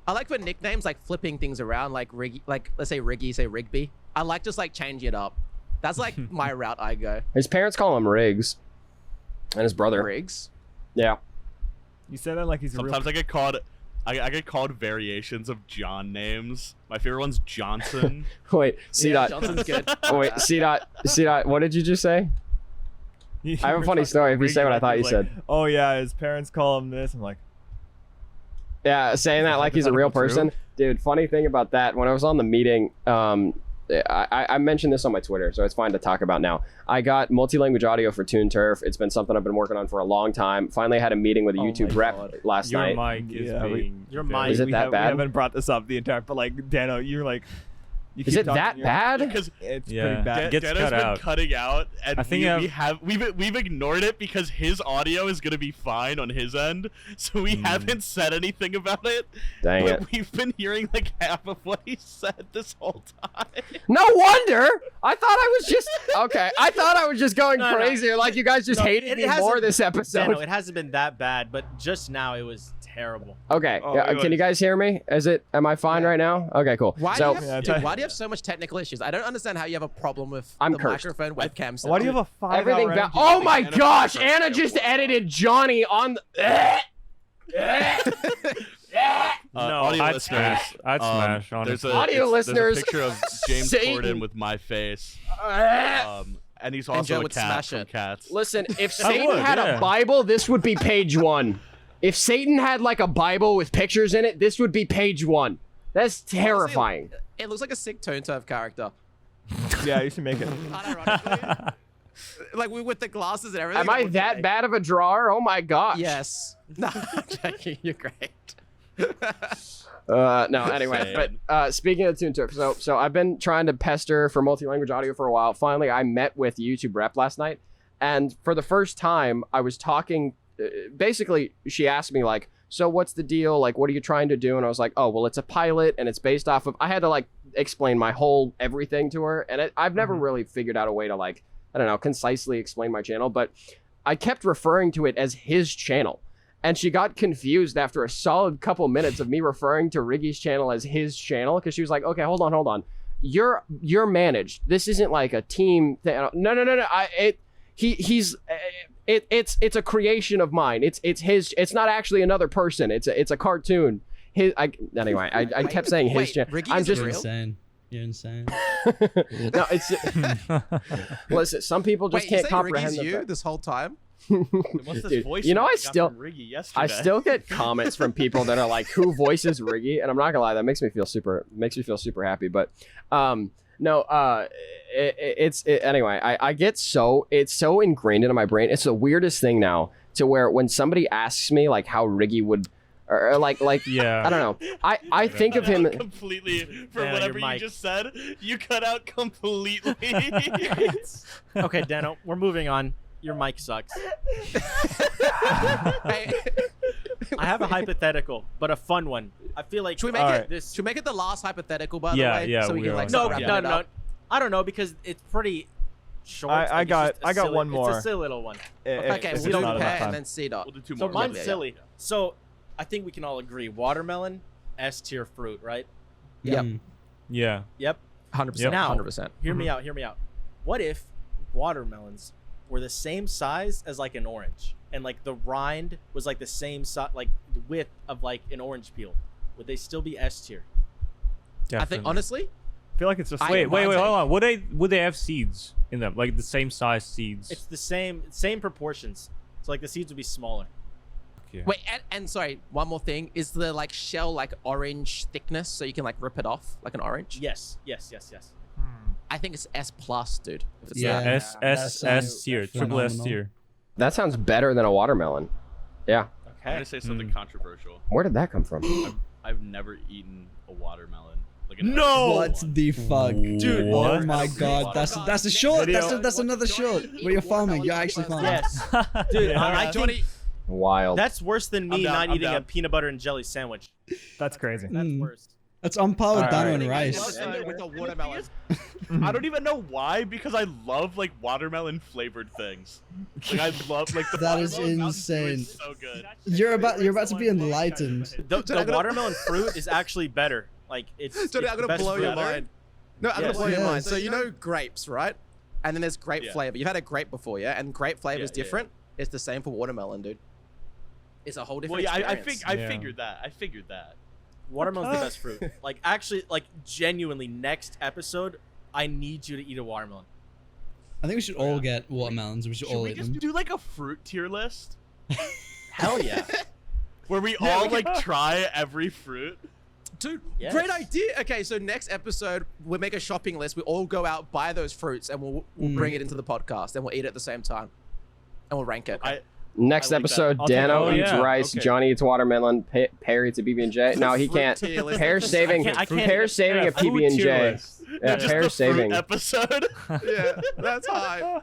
I like for nicknames like flipping things around, like Riggy, like let's say Riggy, say Rigby. I like just like changing it up. That's like my route I go. His parents call him Riggs, and his brother. Riggs. Yeah. You said that like he's a real. Sometimes I get called variations of John names. My favorite one's Johnson. Wait, C dot. Johnson's good. Oh, wait, C dot. What did you just say? You I have a were funny talking story if you Riggy, say what I like, thought he's you like, said. Oh yeah, his parents call him this. I'm like, Yeah, saying that like he's a real Hypothetical person. Dude, funny thing about that, when I was on the meeting, I mentioned this on my Twitter, so it's fine to talk about now. I got multi-language audio for Toon Turf. It's been something I've been working on for a long time. Finally had a meeting with a Oh my YouTube rep God. last Your night. mic is Yeah, being. Your very- mic- Is it that we bad? haven't brought this up the entire, but like Dano, you're like, you Is keep it talking, that you're- bad? Because It's Yeah. pretty bad. Gets Dano's cut been out. cutting out, and I think we've ignored it because his audio is gonna be fine on his end, so we haven't said anything about it. Dang but it. we've been hearing like half of what he said this whole time. No wonder! I thought I was just... Okay, I thought I was just going No, no. crazy. Like you guys just No, hated it me hasn't- more this episode. No, it hasn't been that bad, but just now it was terrible. Okay, Oh, yeah, it can you guys hear me? Am I fine right now? Okay, cool. Why, So, do you Yeah, have, tell- dude, why do you have so much technical issues? I don't understand how you have a problem with I'm the cursed. microphone webcam stuff. Why do you have a 5 everything hour back. energy? Oh my Anna gosh! Parker. Anna just edited Johnny on the. Audio I'd listeners, smash. I'd smash, there's honestly. Audio there's listeners, a picture of James Satan. Corden with my face, and he's Joe also a would cat smash from it. Cats. Listen, if I Satan would, had yeah. a Bible, this would be page 1. If Satan had like a Bible with pictures in it, this would be page 1. That's terrifying. It looks like a sick Toon Turf character. Yeah, you should make it. Unironically. Like with the glasses and everything. Am I that bad of a drawer? Oh my gosh. Yes. No, I'm joking. You're great. No, anyway, but speaking of Toon Turf, so I've been trying to pester for multi-language audio for a while. Finally, I met with YouTube rep last night, and for the first time, I was talking. Basically, she asked me like, "So what's the deal? Like, what are you trying to do?" And I was like, "Oh, well, it's a pilot, and it's based off of." I had to like explain my whole everything to her, and I've never really figured out a way to like, I don't know, concisely explain my channel, but I kept referring to it as his channel. And she got confused after a solid couple minutes of me referring to Riggy's channel as his channel, because she was like, "Okay, hold on. You're managed. This isn't like a team thing." No. It's a creation of mine. It's his. It's not actually another person. It's a cartoon. Anyway, I kept saying his Wait, channel. Riggy I'm isn't just You're real? insane. You're insane. no. It's listen. Some people just Wait, can't you say comprehend Riggy's the you fact- this whole time? What's this Dude, voice you know, note I got still- from Riggy yesterday? I still get comments from people that are like, "Who voices Riggy?" And I'm not gonna lie, that makes me feel super happy. But anyway. I get it's so ingrained into my brain. It's the weirdest thing now, to where when somebody asks me like how Riggy would, or like Yeah. I don't know. I think of him. completely from Yeah, whatever your you mic. just said. You cut out completely. Okay, Dano, we're moving on. Your mic sucks. Hey, I have a hypothetical, but a fun one. I feel like should we make All it? right. this. Should we make it the last hypothetical, by Yeah, the way? yeah, So we we can are. like No, start no, wrapping it no. up? I don't know, because it's pretty. short. I got one more. It's a silly little one. Okay, If we'll do it's not enough pear time. and then C dot. We'll do two So more. mine's Yeah. silly. So I think we can all agree, watermelon, S tier fruit, right? Yep. Yeah. Yep. 100%. Now, 100%. Hear me out. Hear me out. What if watermelons were the same size as like an orange, and like the rind was like the same size, like the width of like an orange peel? Would they still be S tier? I think honestly, I feel like it's just Wait, mine's hold like- on. Would they have seeds in them, like the same size seeds? It's the same proportions. So like the seeds would be smaller. Okay. wait, and sorry, one more thing. Is the like shell like orange thickness so you can like rip it off like an orange? Yes. I think it's S plus, dude. If it's Yeah. that. S tier, triple S phenomenal. tier. That sounds better than a watermelon. Yeah. I'm Okay. gonna say something controversial. Where did that come from? I've never eaten a watermelon. Like No! What the fuck, Dude, Oh what? my god, that's a short. That's another short. Where you're farming, you're actually farming. Yes. Dude, I think Johnny, Wild. that's worse than me I'm down, not I'm eating a down. peanut butter and jelly sandwich. That's crazy. That's Mm. worse. That's on par with Alright. Dano and Alright. rice. with a watermelon. I don't even know why, because I love like watermelon flavored things. Like I love like the That is watermelon Mountain Dew insane. is so good. You're about to be enlightened. The watermelon fruit is actually better. Like it's. Johnny, it's I'm the gonna best blow your fruit. mind. No, I'm Yes. gonna blow your Yes. mind. So you know grapes, right? And then there's grape Yeah. flavor. You've had a grape before, yeah? And grape flavor is Yeah, yeah. different. It's the same for watermelon, dude. It's a whole Well, different yeah, experience. I Yeah. figured that. I figured that. Watermelon's the best fruit. Like actually, like genuinely, next episode, I need you to eat a watermelon. I think we should all get watermelons. We should Should all we eat just them. do like a fruit tier list Hell yeah. where we all like try every fruit? Dude, Yes. great idea. Okay, so next episode, we'll make a shopping list. We all go out, buy those fruits, and we'll bring it into the podcast, and we'll eat it at the same time. And we'll rank it. Next I like that. episode, I'll take Dano it. eats Oh, yeah. rice, Okay. Johnny eats watermelon, Pear eats a PB&J. No, he Fruit can't. tier list. Pear's saving. I can't- Pear's saving Yeah, a food tier PB&J. list. Yeah, Just Pear's the fruit saving. episode. Yeah, that's high.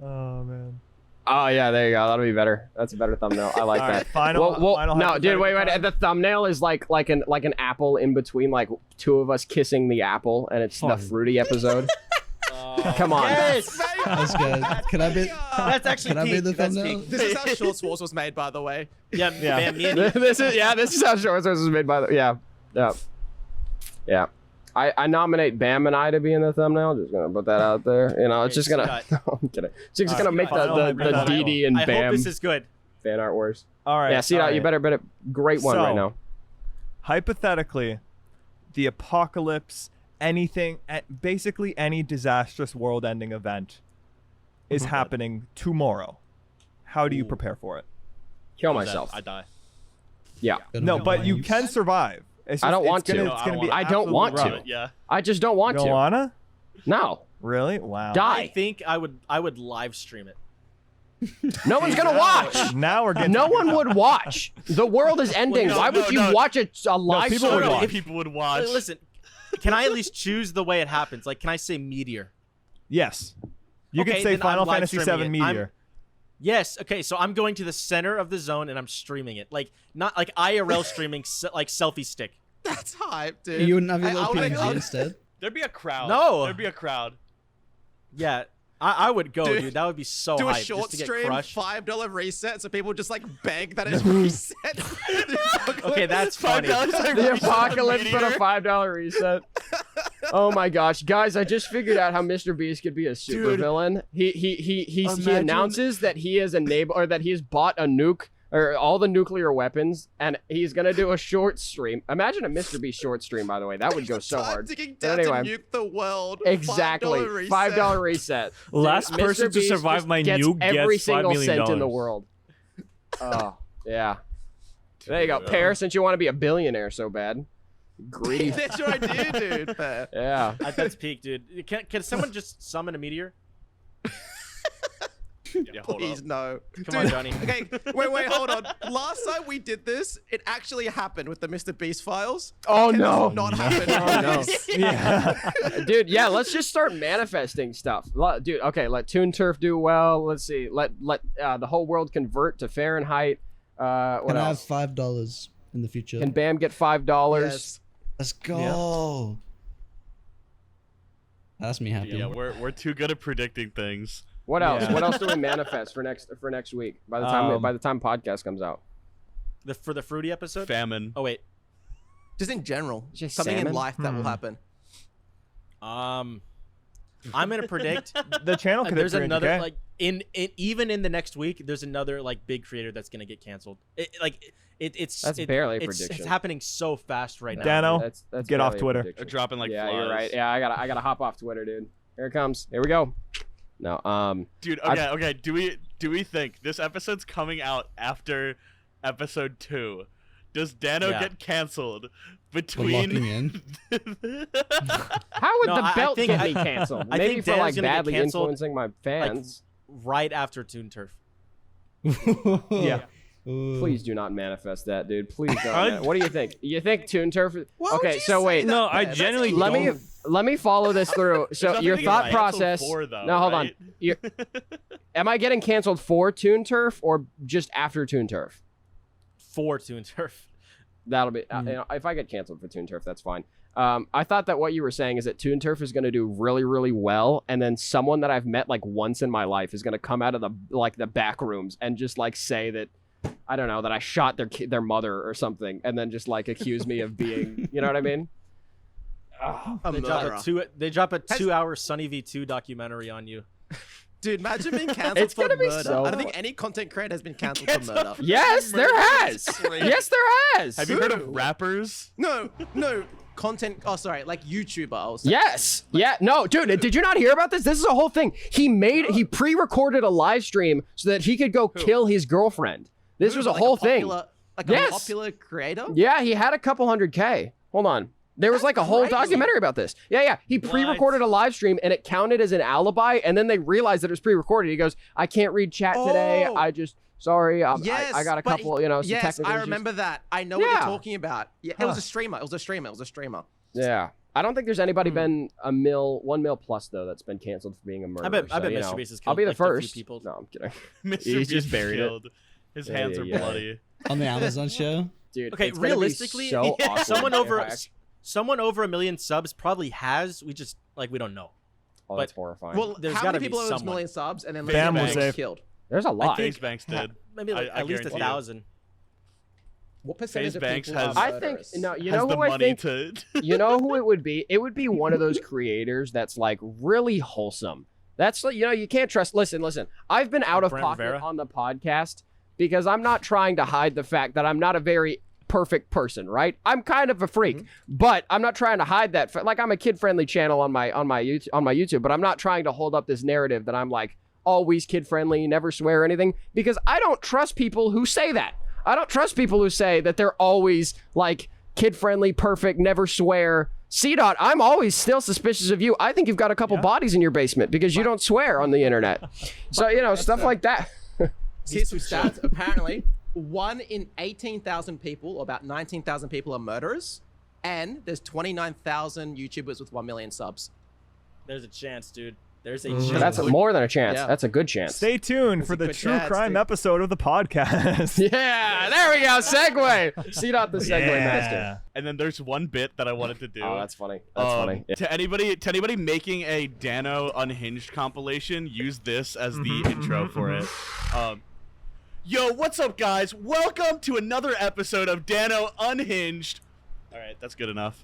Oh man. Oh yeah, there you go. That'll be better. That's a better thumbnail. I like All that. right, final. final no, dude, wait. hypothetical The thumbnail is like an apple in between like two of us kissing the apple, and it's the fruity episode. Come on. Yes. That's good. Can I be? That's actually Can I be peak. the That's thumbnail? peak. This is how Short Swords was made, by the way. Yeah, man, me and you. this is how short was made by the yeah. I nominate Bam and I to be in the thumbnail. Just gonna put that out there. You know, it's just gonna. No, I'm kidding. It's just gonna make final the hypothetical. DD and I Bam hope this is good. fan art worse. All right. Yeah, see all that you right. better great one So, right now. Hypothetically, the apocalypse, basically any disastrous world-ending event is happening tomorrow. How do you prepare for it? Kill That, myself. I die. Yeah. No, but you can survive. It's I don't want it's gonna, to. It's gonna be I don't want absolutely to. rough. Yeah. I just don't want You don't to. wanna? No. Really? Wow. Die. I think I would live stream it. No one's gonna watch. Now we're getting. No to the good one would watch. The world is ending. no, Why would no, you no. watch a live people would stream? watch. People would watch. Listen, can I at least choose the way it happens? Like, can I say meteor? Yes. You Okay, can say then I'm Final live Fantasy streaming VII it. Meteor. Yes. Okay. So I'm going to the center of the zone and I'm streaming it. Like not like IRL streaming, like selfie stick. That's hype, dude. You wouldn't have your I little would- PNG instead. There'd be a crowd. No. There'd be a crowd. Yeah, I would go, Dude, dude. That would be so Do a hype short just to get stream, crushed. $5 reset, so people just like beg that it's reset. Okay, that's funny. The apocalypse put a $5 reset. Oh my gosh, guys! I just figured out how Mr. Beast could be a supervillain. He announces that he has enabled or that he's bought a nuke or all the nuclear weapons, and he's gonna do a short stream. Imagine a Mr. Beast short stream, by the way. That would go so hard. Ticking But down anyway. to nuke the world. Exactly, $5 reset. $5 reset. Last Dude, person Mr. to Beast survive just my gets nuke every gets $5 single million. cent in the world. Oh yeah. There you go, Pear. Since you want to be a billionaire so bad, greedy. That's your idea, dude. Fair. Yeah. That's peak, dude. Can someone just summon a meteor? Yeah, hold Please up. no. Come on, Johnny. Okay, wait, hold on. Last time we did this, it actually happened with the Mr. Beast files. Oh Can no. this not happen? Oh no. Yeah. Dude, yeah, let's just start manifesting stuff. Dude, okay, let Toon Turf do well. Let's see. Let the whole world convert to Fahrenheit. What Can I have else? $5 in the future? Can Bam get $5? Yes. Let's go. That's me happy. Yeah, we're too good at predicting things. What else? Yeah. What else do we manifest for next week? By the time podcast comes out. For the fruity episode. Famine. Oh wait. Just in general, Just something salmon? in life that will happen. I'm gonna predict The channel could there's hit 300K. another like in even in the next week there's another like big creator that's gonna get canceled. It's barely a it's prediction. happening so fast right now. Dano, That's get off barely a Twitter. prediction. They're dropping like yeah, flies. you're right. Yeah, I gotta hop off Twitter, dude. Here it comes. Here we go. No, Dude, okay. Do we think this episode's coming out after episode 2? Does Dano Yeah. get canceled We're between? locking in. how would No, the I belt think- get me canceled? I Maybe think for Dano's like gonna get badly canceled, influencing my fans. Right after Toon Turf. Yeah. Please do not manifest that, dude. Please don't. I- What do you think? You think Toon Turf? Why would Okay, you so say wait. that, No, I man? genuinely That's Let me follow this through. So nothing your to get thought canceled process. for, though, no, hold right? on. Am I getting canceled for Toon Turf or just after Toon Turf? For Toon Turf. That'll be. You know, if I get canceled for Toon Turf, that's fine. I thought that what you were saying is that Toon Turf is going to do really, really well, and then someone that I've met like once in my life is going to come out of the back rooms and just like say that, I don't know, that I shot their mother or something, and then just like accuse me of being, you know what I mean? A They drop murderer. they drop a 2-hour Sunny V2 documentary on you. Dude, imagine being cancelled It's for gonna be murder. so I don't think any content creator has been cancelled for murder. Yes, there has. Crazy. Yes, there has. Have you heard of rappers? No, content. Oh, sorry, like YouTuber. I was saying. Yes. Yeah. No, dude, did you not hear about this? This is a whole thing. He pre-recorded a live stream so that he could go kill his girlfriend. This was a Like whole thing. Like Yes. a popular creator. Yeah, he had a couple 100K. Hold on. There was like a whole crazy. documentary about this. Yeah. He pre-recorded a live stream and it counted as an alibi, and then they realized that it was pre-recorded. He goes, I can't read chat today. Oh. I just sorry. Yes, I got a but couple, some Yes, technical I issues. remember that. I know what Yeah. you're talking about. Yeah, it was a streamer. It was a streamer. Yeah. I don't think there's anybody been 1 mil plus though that's been canceled for being a murderer. I bet you Mr. know, Beast has I'll killed be the like, a few first. people. No, I'm kidding. Mr. He's Beast just buried it. killed. His hands are yeah. bloody. On the Amazon show. Dude, Okay, it's gonna be realistically, so awkward. someone over 1 million subs probably has. We just we don't know. Oh, that's horrifying. Well, There's how gotta many be people have those someone. million subs and then Bam later was was safe. killed? There's a lot. FaZe Banks did. Maybe like I at least guarantee you. 1,000. What percentage FaZe of Banks people has- are I think murderers? no. You Has know the who I money think. to. You know who it would be? It would be one of those creators that's like really wholesome. That's like, you can't trust. Listen. I've been out of Brent pocket Rivera? on the podcast because I'm not trying to hide the fact that I'm not a very perfect person, right? I'm kind of a freak, but I'm not trying to hide that. Like I'm a kid-friendly channel on my YouTube, but I'm not trying to hold up this narrative that I'm like always kid-friendly, never swear or anything, because I don't trust people who say that. I don't trust people who say that they're always like kid-friendly, perfect, never swear. C-Dot, I'm always still suspicious of you. I think you've got a couple bodies in your basement because you don't swear on the internet. So, stuff like that. Here's some stats. Apparently, 1 in 18,000 people, or about 19,000 people, are murderers, and there's 29,000 YouTubers with 1 million subs. There's a chance, dude. There's a chance. That's more than a chance. Yeah. That's a good chance. Stay tuned for a the good true chance, crime dude. episode of the podcast. Yeah, there we go. Segue. C-Dot the segue master. And then there's one bit that I wanted to do. Oh, that's funny. That's funny. Yeah. To anybody making a Dano Unhinged compilation, use this as the intro for it. Yo, what's up, guys? Welcome to another episode of Dano Unhinged. All right, that's good enough.